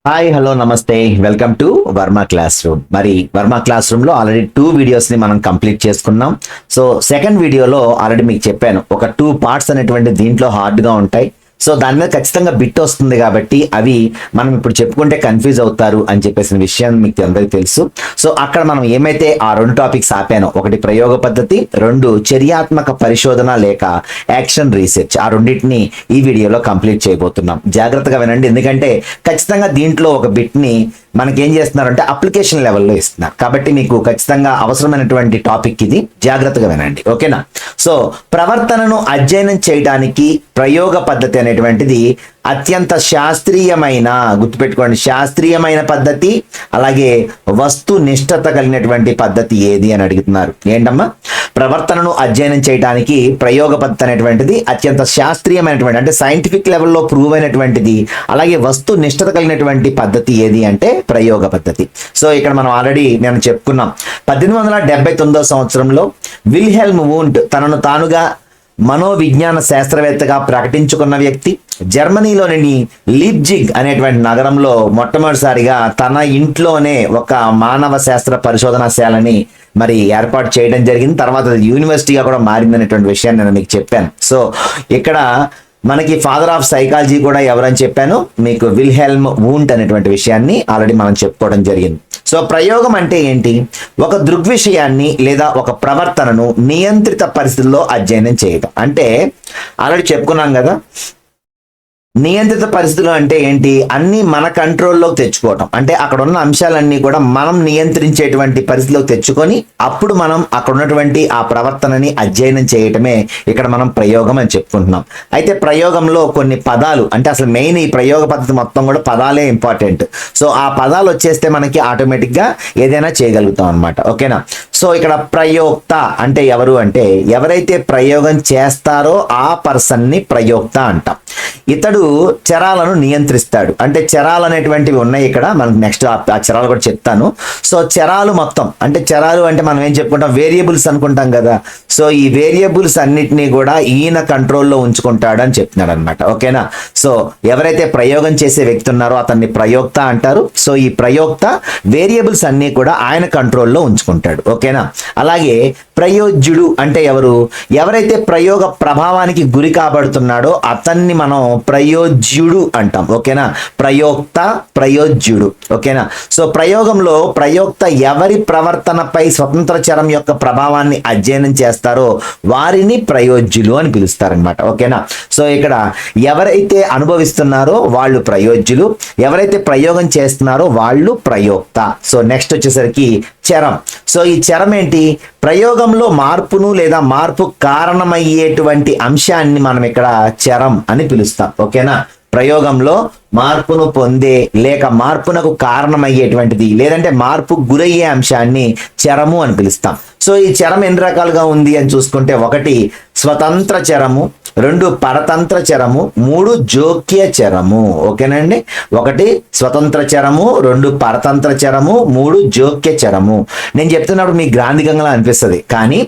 Hi hello నమస్తే welcome to Varma class room. మరి Varma class room లో ఆల్రెడీ 2 వీడియోస్ ని మనం కంప్లీట్ చేసుకున్నాం. సో సెకండ్ వీడియోలో ఆల్రెడీ మీకు చెప్పాను, ఒక 2 పార్ట్స్ అనేటువంటి దీంట్లో హార్డ్ గా ఉంటాయి. సో దాని మీద ఖచ్చితంగా బిట్ వస్తుంది కాబట్టి అవి మనం ఇప్పుడు చెప్పుకుంటే కన్ఫ్యూజ్ అవుతారు అని చెప్పేసిన విషయం మీకు అందరికీ తెలుసు. సో అక్కడ మనం ఏమైతే ఆ 2 టాపిక్స్ ఆపానో, ఒకటి ప్రయోగ పద్ధతి, 2 చర్యాత్మక పరిశోధన లేక యాక్షన్ రీసెర్చ్, ఆ రెండింటిని ఈ వీడియోలో కంప్లీట్ చేయబోతున్నాం. జాగ్రత్తగా వినండి, ఎందుకంటే ఖచ్చితంగా దీంట్లో ఒక బిట్ ని మనకేం చేస్తున్నారంటే అప్లికేషన్ లెవెల్లో ఇస్తున్నారు. కాబట్టి మీకు ఖచ్చితంగా అవసరమైనటువంటి టాపిక్ ఇది, జాగ్రత్తగా వినండి, ఓకేనా? సో ప్రవర్తనను అధ్యయనం చేయడానికి ప్రయోగ పద్ధతి అనేటువంటిది అత్యంత శాస్త్రీయమైన, గుర్తుపెట్టుకోండి, శాస్త్రీయమైన పద్ధతి, అలాగే వస్తు నిష్ఠత కలిగినటువంటి పద్ధతి ఏది అని అడుగుతున్నారు. ఏంటమ్మా? ప్రవర్తనను అధ్యయనం చేయడానికి ప్రయోగ పద్ధతి అనేటువంటిది అత్యంత శాస్త్రీయమైనటువంటి, అంటే సైంటిఫిక్ లెవెల్లో ప్రూవ్ అయినటువంటిది, అలాగే వస్తు నిష్ఠత కలిగినటువంటి పద్ధతి ఏది అంటే ప్రయోగ పద్ధతి. సో ఇక్కడ మనం ఆల్రెడీ నేను చెప్పుకున్నాం, 1879 సంవత్సరంలో విల్హెల్మ్ వూంట్ తనను తానుగా మనోవిజ్ఞాన శాస్త్రవేత్తగా ప్రకటించుకున్న వ్యక్తి. జర్మనీలోని లీప్జిగ్ అనేటువంటి నగరంలో మొట్టమొదటిసారిగా తన ఇంట్లోనే ఒక మానవ శాస్త్ర పరిశోధనాశాలని మరి ఏర్పాటు చేయడం జరిగింది. తర్వాత యూనివర్సిటీగా కూడా మారిందనేటువంటి విషయాన్ని నేను మీకు చెప్పాను. సో ఇక్కడ మనకి ఫాదర్ ఆఫ్ సైకాలజీ కూడా ఎవరని చెప్పాను మీకు, విల్హెల్మ్ వూంట్ అనేటువంటి విషయాన్ని ఆల్రెడీ మనం చెప్పుకోవడం జరిగింది. సో ప్రయోగం అంటే ఏంటి? ఒక దృగ్విషయాన్ని లేదా ఒక ప్రవర్తనను నియంత్రిత పరిస్థితుల్లో అధ్యయనం చేయటం. అంటే ఆల్రెడీ చెప్పుకున్నాం కదా, నియంత్రిత పరిస్థితులు అంటే ఏంటి? అన్ని మన కంట్రోల్లోకి తెచ్చుకోవటం. అంటే అక్కడ ఉన్న అంశాలన్నీ కూడా మనం నియంత్రించేటువంటి పరిస్థితిలోకి తెచ్చుకొని అప్పుడు మనం అక్కడ ఉన్నటువంటి ఆ ప్రవర్తనని అధ్యయనం చేయటమే ఇక్కడ మనం ప్రయోగం అని చెప్పుకుంటున్నాం. అయితే ప్రయోగంలో కొన్ని పదాలు, అంటే అసలు మెయిన్ ఈ ప్రయోగ పద్ధతి మొత్తం కూడా పదాలే ఇంపార్టెంట్. సో ఆ పదాలు వచ్చేస్తే మనకి ఆటోమేటిక్గా ఏదైనా చేయగలుగుతాం అనమాట, ఓకేనా? సో ఇక్కడ ప్రయోక్త అంటే ఎవరు అంటే, ఎవరైతే ప్రయోగం చేస్తారో ఆ పర్సన్ని ప్రయోక్త అంటాం. ఇతడు చరాలను నియంత్రిస్తాడు. అంటే చరాలు అనేటువంటివి ఉన్నాయి ఇక్కడ, మనకు నెక్స్ట్ ఆ చరాలు కూడా చెప్తాను. సో చరాలు మొత్తం, అంటే చరాలు అంటే మనం ఏం చెప్పుకుంటాం, వేరియబుల్స్ అనుకుంటాం కదా. సో ఈ వేరియబుల్స్ అన్నిటినీ కూడా ఈయన కంట్రోల్లో ఉంచుకుంటాడు అని చెప్తున్నాడు అనమాట, ఓకేనా? సో ఎవరైతే ప్రయోగం చేసే వ్యక్తి ఉన్నారో అతన్ని ప్రయోక్త అంటారు. సో ఈ ప్రయోక్త వేరియబుల్స్ అన్ని కూడా ఆయన కంట్రోల్లో ఉంచుకుంటాడు, ఓకేనా? అలాగే ప్రయోజ్యుడు అంటే ఎవరు? ఎవరైతే ప్రయోగ ప్రభావానికి గురి కాబడుతున్నాడో అతన్ని మనం ప్రయోజ్యుడు అంటాం, ఓకేనా? ప్రయోక్త, ప్రయోజ్యుడు, ఓకేనా? సో ప్రయోగంలో ప్రయోక్త ఎవరి ప్రవర్తనపై స్వతంత్ర చరం యొక్క ప్రభావాన్ని అధ్యయనం చేస్తారో వారిని ప్రయోజ్యులు అని పిలుస్తారనమాట, ఓకేనా? సో ఇక్కడ ఎవరైతే అనుభవిస్తున్నారో వాళ్ళు ప్రయోజ్యులు, ఎవరైతే ప్రయోగం చేస్తున్నారో వాళ్ళు ప్రయోక్త. సో నెక్స్ట్ వచ్చేసరికి చరం. సో ఈ చరం ఏంటి? ప్రయోగంలో మార్పును లేదా మార్పు కారణమయ్యేటువంటి అంశాన్ని మనం ఇక్కడ చరం అని పిలుస్తాం, ఓకేనా? ప్రయోగంలో మార్పును పొందే లేక మార్పునకు కారణమయ్యేటువంటిది లేదంటే మార్పు గురయ్యే అంశాన్ని చరము అని పిలుస్తాం. సో ఈ చరం ఎన్ని రకాలుగా ఉంది అని చూసుకుంటే, 1 స్వతంత్ర చరము, 2 పరతంత్ర చరము, 3 జోక్య చరము, ఓకేనండి? 1 స్వతంత్ర చరము, 2 పరతంత్ర చరము, 3 జోక్య చరము. నేను చెప్తున్నప్పుడు మీకు గ్రాంధికంగా అనిపిస్తుంది, కానీ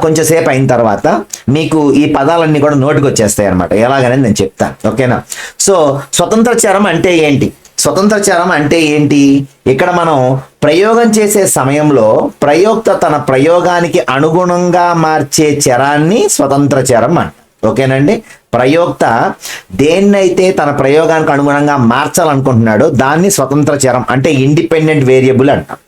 కొంచెం సేపు అయిన తర్వాత మీకు ఈ పదాలన్నీ కూడా నోటికి వచ్చేస్తాయి అనమాట. ఎలాగనేది నేను చెప్తాను, ఓకేనా? సో స్వతంత్ర చరం అంటే ఏంటి? స్వతంత్ర చరం అంటే ఏంటి? ఇక్కడ మనం ప్రయోగం చేసే సమయంలో ప్రయోక్త తన ప్రయోగానికి అనుగుణంగా మార్చే చరాన్ని స్వతంత్ర చరం అంట, ఓకేనండి? ప్రయోక్త దేన్నైతే తన ప్రయోగానికి అనుగుణంగా మార్చాలనుకుంటున్నాడో దాన్ని స్వతంత్ర చరం అంటే ఇండిపెండెంట్ వేరియబుల్ అంటాం.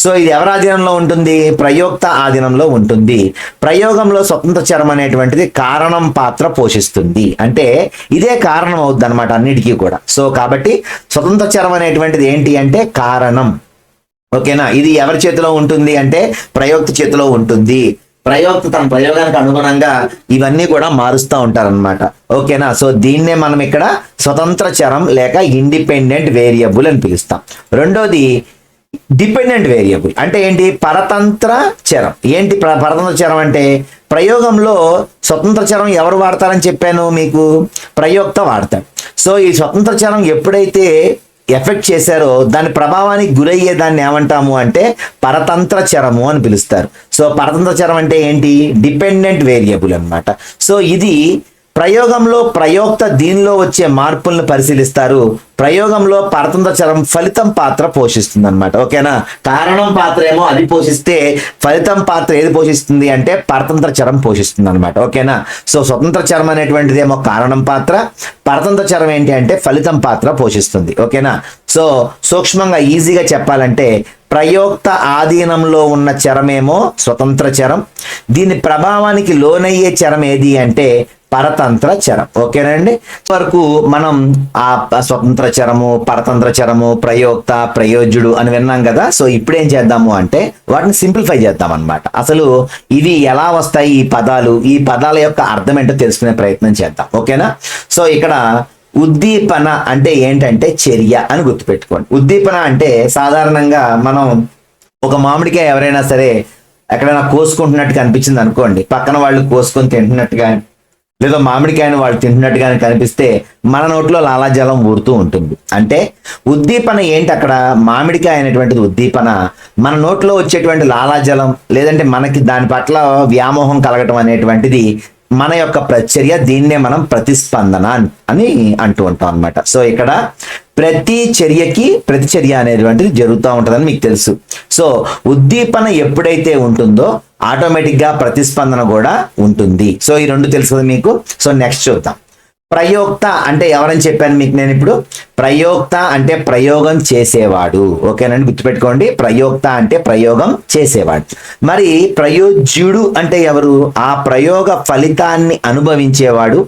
సో ఇది ఎవరి ఆధీనంలో ఉంటుంది? ప్రయోక్త ఆధీనంలో ఉంటుంది. ప్రయోగంలో స్వతంత్ర చరం అనేటువంటిది కారణం పాత్ర పోషిస్తుంది, అంటే ఇదే కారణం అవుద్ది అనమాట అన్నిటికీ కూడా. సో కాబట్టి స్వతంత్ర చరం అనేటువంటిది ఏంటి అంటే కారణం, ఓకేనా? ఇది ఎవరి చేతిలో ఉంటుంది అంటే ప్రయోక్త చేతిలో ఉంటుంది. ప్రయోక్త తన ప్రయోగానికి అనుగుణంగా ఇవన్నీ కూడా మారుస్తూ ఉంటారనమాట, ఓకేనా? సో దీన్నే మనం ఇక్కడ స్వతంత్ర చరం లేక ఇండిపెండెంట్ వేరియబుల్ అని పిలుస్తాం. రెండోది డిపెండెంట్ వేరియబుల్ అంటే ఏంటి? పరతంత్ర చరం. ఏంటి పరతంత్ర చరం అంటే? ప్రయోగంలో స్వతంత్ర చరం ఎవరు వాడతారని చెప్పాను మీకు? ప్రయోక్త వాడతాడు. సో ఈ స్వతంత్ర చరం ఎప్పుడైతే ఎఫెక్ట్ చేశారో దాని ప్రభావానికి గురయ్యే దాన్ని ఏమంటాము అంటే పరతంత్ర చరము అని పిలుస్తారు. సో పరతంత్ర చరం అంటే ఏంటి? డిపెండెంట్ వేరియబుల్ అనమాట. సో ఇది ప్రయోగంలో ప్రయోక్త దీనిలో వచ్చే మార్పులను పరిశీలిస్తారు. ప్రయోగంలో పరతంత్ర చరం ఫలితం పాత్ర పోషిస్తుంది అనమాట. ఓకేనా, కారణం పాత్ర ఏమో అది పోషిస్తే ఫలితం పాత్ర ఏది పోషిస్తుంది అంటే పరతంత్ర చరం పోషిస్తుంది అనమాట. ఓకేనా, సో స్వతంత్ర చరం అనేటువంటిది ఏమో కారణం పాత్ర, పరతంత్ర చరం ఏంటి అంటే ఫలితం పాత్ర పోషిస్తుంది. ఓకేనా, సో సూక్ష్మంగా ఈజీగా చెప్పాలంటే ప్రయోక్త ఆధీనంలో ఉన్న చరమేమో స్వతంత్ర చరం, దీని ప్రభావానికి లోనయ్యే చరం ఏది అంటే పరతంత్ర చరం. ఓకేనండి, వరకు మనం ఆ స్వతంత్ర చరము, పరతంత్ర చరము, ప్రయోక్త, ప్రయోజ్యుడు అని విన్నాం కదా. సో ఇప్పుడు ఏం చేద్దాము అంటే వాటిని సింప్లిఫై చేద్దాం అన్నమాట. అసలు ఇవి ఎలా వస్తాయి ఈ పదాలు, ఈ పదాల యొక్క అర్థం ఏంటో తెలుసుకునే ప్రయత్నం చేద్దాం. ఓకేనా, సో ఇక్కడ ఉద్దీపన అంటే ఏంటంటే చర్య అని గుర్తుపెట్టుకోండి. ఉద్దీపన అంటే సాధారణంగా మనం ఒక మామిడికాయ ఎవరైనా సరే ఎక్కడైనా కోసుకుంటున్నట్టుగా అనిపించింది అనుకోండి, పక్కన వాళ్ళు కోసుకొని తింటున్నట్టుగా లేదా మామిడికాయను వాళ్ళు తింటున్నట్టుగానే కనిపిస్తే మన నోట్లో లాలాజలం ఊరుతూ ఉంటుంది. అంటే ఉద్దీపన ఏంటి, అక్కడ మామిడికాయ అనేటువంటిది ఉద్దీపన, మన నోట్లో వచ్చేటువంటి లాలాజలం లేదంటే మనకి దాని పట్ల వ్యామోహం కలగటం అనేటువంటిది మన యొక్క ప్రచర్య, దీన్నే మనం ప్రతిస్పందన అని అంటూ ఉంటాం అనమాట. సో ఇక్కడ ప్రతి చర్యకి ప్రతిచర్య అనేటువంటిది జరుగుతూ ఉంటుందని మీకు తెలుసు. సో ఉద్దీపన ఎప్పుడైతే ఉంటుందో ఆటోమేటిక్ గా ప్రతిస్పందన కూడా ఉంటుంది. సో ఈ రెండు తెలుసు కదా మీకు. సో నెక్స్ట్ చూద్దాం. ప్రయోక్త అంటే ఎవరని చెప్పాను మీకు నేను ఇప్పుడు. ప్రయోక్త అంటే ప్రయోగం చేసేవాడు. ఓకేనండి, గుర్తుపెట్టుకోండి. ప్రయోక్త అంటే ప్రయోగం చేసేవాడు. మరి ప్రయోజ్యుడు అంటే ఎవరు? ఆ ప్రయోగ ఫలితాన్ని అనుభవించేవాడు.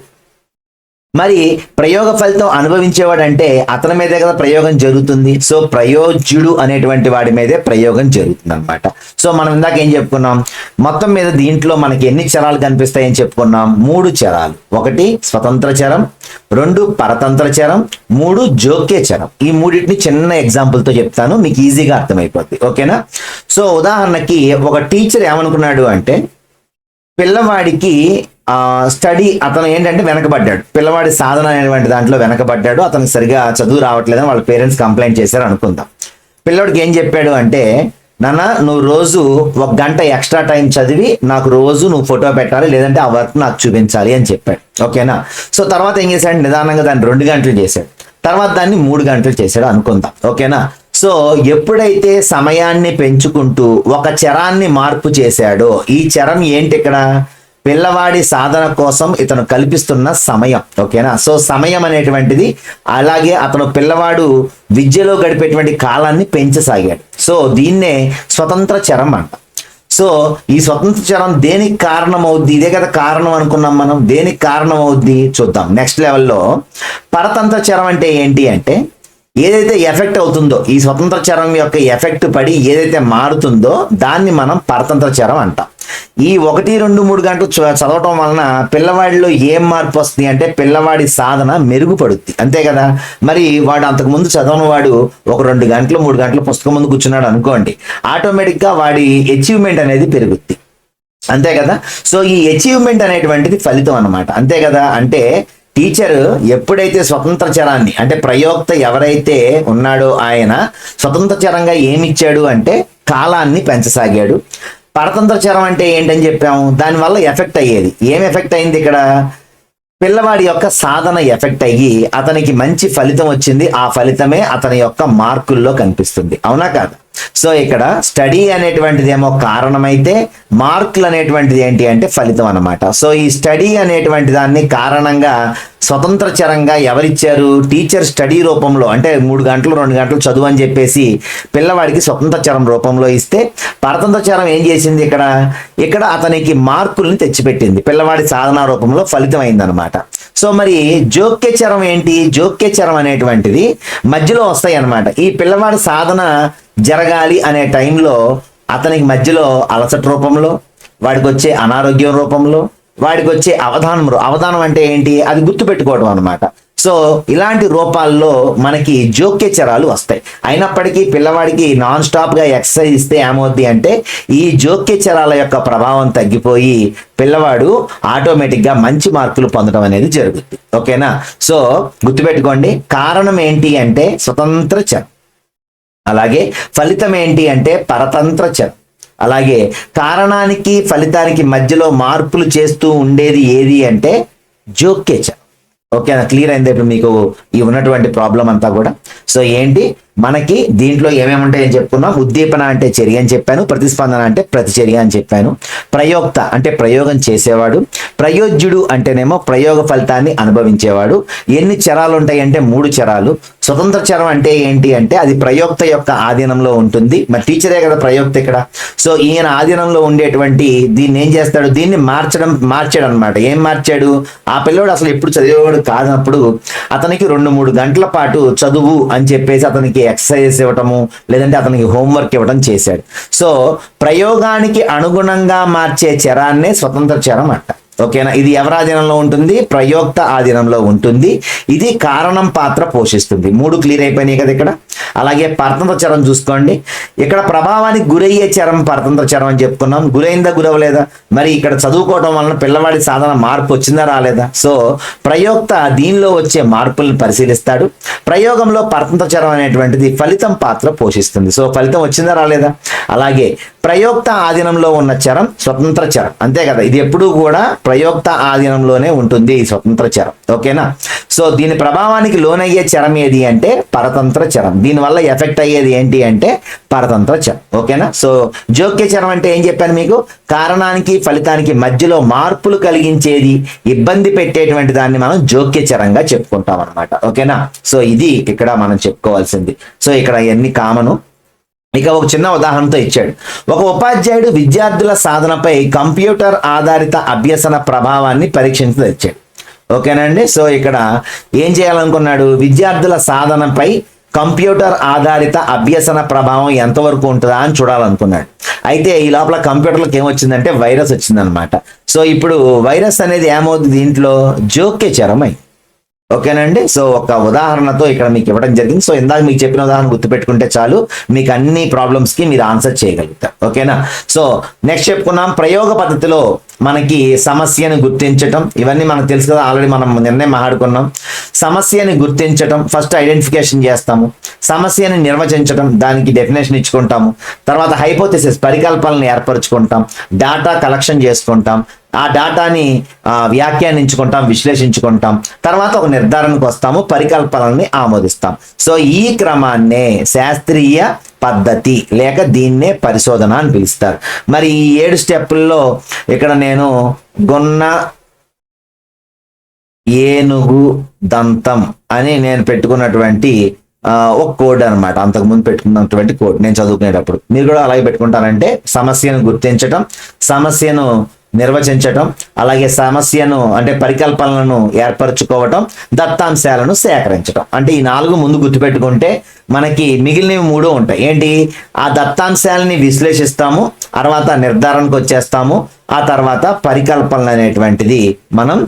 మరి ప్రయోగ ఫలితం అనుభవించేవాడు అంటే అతని మీదే కదా ప్రయోగం జరుగుతుంది. సో ప్రయోజ్యుడు అనేటువంటి వాడి మీదే ప్రయోగం జరుగుతుంది అనమాట. సో మనం ఇందాక ఏం చెప్పుకున్నాం, మొత్తం మీద దీంట్లో మనకి ఎన్ని చరాలు కనిపిస్తాయని చెప్పుకున్నాం? 3 చరాలు. 1 స్వతంత్ర చరం, 2 పరతంత్ర చరం, 3 జోక్య చరం. ఈ మూడింటిని చిన్న ఎగ్జాంపుల్ తో చెప్తాను, మీకు ఈజీగా అర్థమైపోద్ది. ఓకేనా, సో ఉదాహరణకి ఒక టీచర్ ఏమనుకున్నాడు అంటే పిల్లవాడికి స్టడీ, అతను ఏంటంటే వెనకబడ్డాడు, పిల్లవాడి సాధన అనేటువంటి దాంట్లో వెనకబడ్డాడు, అతనికి సరిగా చదువు రావట్లేదని వాళ్ళ పేరెంట్స్ కంప్లైంట్ చేశారు అనుకుందాం. పిల్లవాడికి ఏం చెప్పాడు అంటే, నాన్న నువ్వు రోజు 1 గంట ఎక్స్ట్రా టైం చదివి నాకు రోజు నువ్వు ఫోటో పెట్టాలి, లేదంటే ఆ వర్క్ నాకు చూపించాలి అని చెప్పాడు. ఓకేనా, సో తర్వాత ఏం చేశాడు, నిదానంగా దాన్ని 2 గంటలు చేశాడు, తర్వాత దాన్ని 3 గంటలు చేశాడు అనుకుందాం. ఓకేనా, సో ఎప్పుడైతే సమయాన్ని పెంచుకుంటూ ఒక చరాన్ని మార్పు చేశాడో, ఈ చరం ఏంటి ఇక్కడ? పిల్లవాడి సాధన కోసం ఇతను కల్పిస్తున్న సమయం. ఓకేనా, సో సమయం అనేటువంటిది, అలాగే అతను పిల్లవాడు విద్యలో గడిపేటువంటి కాలాన్ని పెంచసాగాడు. సో దీన్నే స్వతంత్ర చరం అంట. సో ఈ స్వతంత్ర చరం దేనికి కారణం అవుద్ది? ఇదే కదా కారణం అనుకున్నాం మనం. దేనికి కారణం అవుద్ది చూద్దాం నెక్స్ట్ లెవెల్లో. పరతంత్ర చరం అంటే ఏంటి అంటే ఏదైతే ఎఫెక్ట్ అవుతుందో, ఈ స్వతంత్ర చరం యొక్క ఎఫెక్ట్ పడి ఏదైతే మారుతుందో దాన్ని మనం పరతంత్ర చరం అంటాం. ఈ 1, 2, 3 గంటలు చదవటం వలన పిల్లవాడిలో ఏం మార్పు వస్తుంది అంటే పిల్లవాడి సాధన మెరుగుపడుద్ది, అంతే కదా. మరి వాడు అంతకుముందు చదవని వాడు ఒక 2 గంటలు 3 గంటలు పుస్తకం ముందు కూర్చున్నాడు అనుకోండి, ఆటోమేటిక్ గా వాడి అచీవ్మెంట్ అనేది పెరుగుద్ది, అంతే కదా. సో ఈ అచీవ్మెంట్ అనేటువంటిది ఫలితం అన్నమాట, అంతే కదా. అంటే టీచర్ ఎప్పుడైతే స్వతంత్ర చరాన్ని అంటే ప్రయోక్త ఎవరైతే ఉన్నాడో ఆయన స్వతంత్ర చరంగా ఏమిచ్చాడు అంటే కాలాన్ని పెంచసాగాడు. పరతంత్ర చరం అంటే ఏంటని చెప్పాము, దానివల్ల ఎఫెక్ట్ అయ్యేది. ఏం ఎఫెక్ట్ అయింది ఇక్కడ? పిల్లవాడి యొక్క సాధన ఎఫెక్ట్ అయ్యి అతనికి మంచి ఫలితం వచ్చింది. ఆ ఫలితమే అతని యొక్క మార్కుల్లో కనిపిస్తుంది, అవునా కాదు? సో ఇక్కడ స్టడీ అనేటువంటిది ఏమో కారణమైతే మార్కులు అనేటువంటిది ఏంటి అంటే ఫలితం అన్నమాట. సో ఈ స్టడీ అనేటువంటి దాన్ని కారణంగా స్వతంత్ర చరంగా ఎవరిచ్చారు? టీచర్ స్టడీ రూపంలో, అంటే 3 గంటలు 2 గంటలు చదువు అని చెప్పేసి పిల్లవాడికి స్వతంత్ర చరం రూపంలో ఇస్తే, పరతంత్ర చరం ఏం చేసింది ఇక్కడ అతనికి మార్కుల్ని తెచ్చిపెట్టింది, పిల్లవాడి సాధన రూపంలో ఫలితం అయిందనమాట. సో మరి జోక్య చరం ఏంటి? జోక్య చరం అనేటువంటిది మధ్యలో వస్తాయి అన్నమాట. ఈ పిల్లవాడి సాధన జరగాలి అనే టైంలో అతనికి మధ్యలో అలసట రూపంలో, వాడికి వచ్చే అనారోగ్యం రూపంలో, వాడికి వచ్చే అవధానం అంటే ఏంటి? అది గుర్తుపెట్టుకోవడం అనమాట. సో ఇలాంటి రూపాల్లో మనకి జోక్య చరాలు వస్తాయి. అయినప్పటికీ పిల్లవాడికి నాన్ స్టాప్ గా ఎక్సర్సైజ్ ఇస్తే ఏమవుద్ది అంటే ఈ జోక్య చరాల యొక్క ప్రభావం తగ్గిపోయి పిల్లవాడు ఆటోమేటిక్ గా మంచి మార్కులు పొందడం అనేది జరుగుతుంది. ఓకేనా, సో గుర్తుపెట్టుకోండి. కారణం ఏంటి అంటే స్వతంత్ర చరం, అలాగే ఫలితం ఏంటి అంటే పరతంత్ర చరం. అలాగే కారణానికి ఫలితానికి మధ్యలో మార్పులు చేస్తూ ఉండేది ఏది అంటే జోక్య చరం. ఓకేనా, క్లియర్ అయింది ఇప్పుడు మీకు ఈ ఉన్నటువంటి ప్రాబ్లం అంతా కూడా. సో ఏంటి మనకి దీంట్లో ఏమేమి ఉంటాయని చెప్పుకున్నాం. ఉద్దీపన అంటే చర్య అని చెప్పాను, ప్రతిస్పందన అంటే ప్రతిచర్య అని చెప్పాను, ప్రయోక్త అంటే ప్రయోగం చేసేవాడు, ప్రయోజ్యుడు అంటేనేమో ప్రయోగ ఫలితాన్ని అనుభవించేవాడు. ఎన్ని చరాలు ఉంటాయి అంటే 3 చరాలు. స్వతంత్ర చరం అంటే ఏంటి అంటే అది ప్రయోక్త యొక్క ఆధీనంలో ఉంటుంది. మరి టీచరే కదా ప్రయోక్త ఇక్కడ. సో ఈయన ఆధీనంలో ఉండేటువంటి దీన్ని ఏం చేస్తాడు, దీన్ని మార్చాడు అనమాట. ఏం మార్చాడు, ఆ పిల్లోడు అసలు ఎప్పుడు చదివేవాడు కాదన్నప్పుడు అతనికి 2-3 గంటల పాటు చదువు అని చెప్పేసి అతనికి ఎక్సర్సైజెస్ ఇవ్వటము, లేదంటే అతనికి హోంవర్క్ ఇవ్వడం చేశాడు. సో ప్రయోగానికి అనుగుణంగా మార్చే చరాన్నే స్వతంత్ర చరం అంట. ఓకేనా, ఇది ఎవరి ఆధీనంలో ఉంటుంది, ప్రయోక్త ఆధీనంలో ఉంటుంది. ఇది కారణం పాత్ర పోషిస్తుంది. 3 క్లియర్ అయిపోయినాయి కదా ఇక్కడ. అలాగే పరతంత్ర చరం చూసుకోండి. ఇక్కడ ప్రభావానికి గురయ్యే చరం పరతంత్ర చరం అని చెప్పుకున్నాం. గురైందా గురవలేదా, మరి ఇక్కడ చదువుకోవడం వలన పిల్లవాడి సాధన మార్పు వచ్చిందా రాలేదా. సో ప్రయోక్త దీనిలో వచ్చే మార్పులను పరిశీలిస్తాడు. ప్రయోగంలో పరతంత్ర చరం అనేటువంటిది ఫలితం పాత్ర పోషిస్తుంది. సో ఫలితం వచ్చిందా రాలేదా. అలాగే ప్రయోక్త ఆధీనంలో ఉన్న చరం స్వతంత్ర చరం, అంతే కదా. ఇది ఎప్పుడూ కూడా ప్రయోక్త ఆధీనంలోనే ఉంటుంది ఈ స్వతంత్ర చరం. ఓకేనా, సో దీని ప్రభావానికి లోనయ్యే చరం ఏది అంటే పరతంత్ర చరం. దీనివల్ల ఎఫెక్ట్ అయ్యేది ఏంటి అంటే పరతంత్ర చరం. ఓకేనా, సో జోక్య చరం అంటే ఏం చెప్పాను మీకు, కారణానికి ఫలితానికి మధ్యలో మార్పులు కలిగించేది, ఇబ్బంది పెట్టేటువంటి దాన్ని మనం జోక్య చరంగా చెప్పుకుంటాం అనమాట. ఓకేనా, సో ఇది ఇక్కడ మనం చెప్పుకోవాల్సింది. సో ఇక్కడ ఎన్ని కామను. ఇక ఒక చిన్న ఉదాహరణతో ఇచ్చాడు. ఒక ఉపాధ్యాయుడు విద్యార్థుల సాధనపై కంప్యూటర్ ఆధారిత అభ్యసన ప్రభావాన్ని పరీక్షించి ఇచ్చాడు. ఓకేనండి, సో ఇక్కడ ఏం చేయాలనుకున్నాడు, విద్యార్థుల సాధనపై కంప్యూటర్ ఆధారిత అభ్యసన ప్రభావం ఎంతవరకు ఉంటుందా అని చూడాలనుకున్నాడు. అయితే ఈ లోపల కంప్యూటర్లకు ఏమొచ్చిందంటే వైరస్ వచ్చిందనమాట. సో ఇప్పుడు వైరస్ అనేది ఏమవుతుంది, దీంట్లో జోక్య చరమై. ఓకేనండి, సో ఒక ఉదాహరణతో ఇక్కడ మీకు ఇవ్వడం జరిగింది. సో ఇందాక మీకు చెప్పిన ఉదాహరణ గుర్తుపెట్టుకుంటే చాలు, మీకు అన్ని ప్రాబ్లమ్స్ కి మీరు ఆన్సర్ చేయగలుగుతారు. ఓకేనా, సో నెక్స్ట్ చెప్పుకున్నాం ప్రయోగ పద్ధతిలో మనకి సమస్యను గుర్తించటం. ఇవన్నీ మనకు తెలుసు కదా, ఆల్రెడీ మనం నిన్నే మాట్లాడుకున్నాం. సమస్యని గుర్తించటం, ఫస్ట్ ఐడెంటిఫికేషన్ చేస్తాము. సమస్యని నిర్వచించటం, దానికి డెఫినేషన్ ఇచ్చుకుంటాము. తర్వాత హైపోథెసిస్ పరికల్పనలను ఏర్పరచుకుంటాం. డాటా కలెక్షన్ చేసుకుంటాం. ఆ డాటాని వ్యాఖ్యానించుకుంటాం, విశ్లేషించుకుంటాం. తర్వాత ఒక నిర్ధారణకు వస్తాము, పరికల్పనల్ని ఆమోదిస్తాం. సో ఈ క్రమాన్నే శాస్త్రీయ పద్ధతి లేక దీన్నే పరిశోధన అని పిలుస్తారు. మరి ఈ 7 స్టెప్పుల్లో ఇక్కడ నేను గొన్న ఏనుగు దంతం అని నేను పెట్టుకున్నటువంటి ఒక కోడ్ అనమాట. అంతకుముందు పెట్టుకున్నటువంటి కోడ్ నేను చదువుకునేటప్పుడు మీరు కూడా అలాగే పెట్టుకుంటారంటే సమస్యను గుర్తించటం, సమస్యను నిర్వచించటం, అలాగే సమస్యను అంటే పరికల్పనలను ఏర్పరచుకోవటం, దత్తాంశాలను సేకరించటం. అంటే ఈ 4 ముందు గుర్తుపెట్టుకుంటే మనకి మిగిలినవి 3 ఉంటాయి. ఏంటి, ఆ దత్తాంశాలని విశ్లేషిస్తాము, తర్వాత నిర్ధారణకు వచ్చేస్తాము, ఆ తర్వాత పరికల్పనలు అనేటువంటిది మనం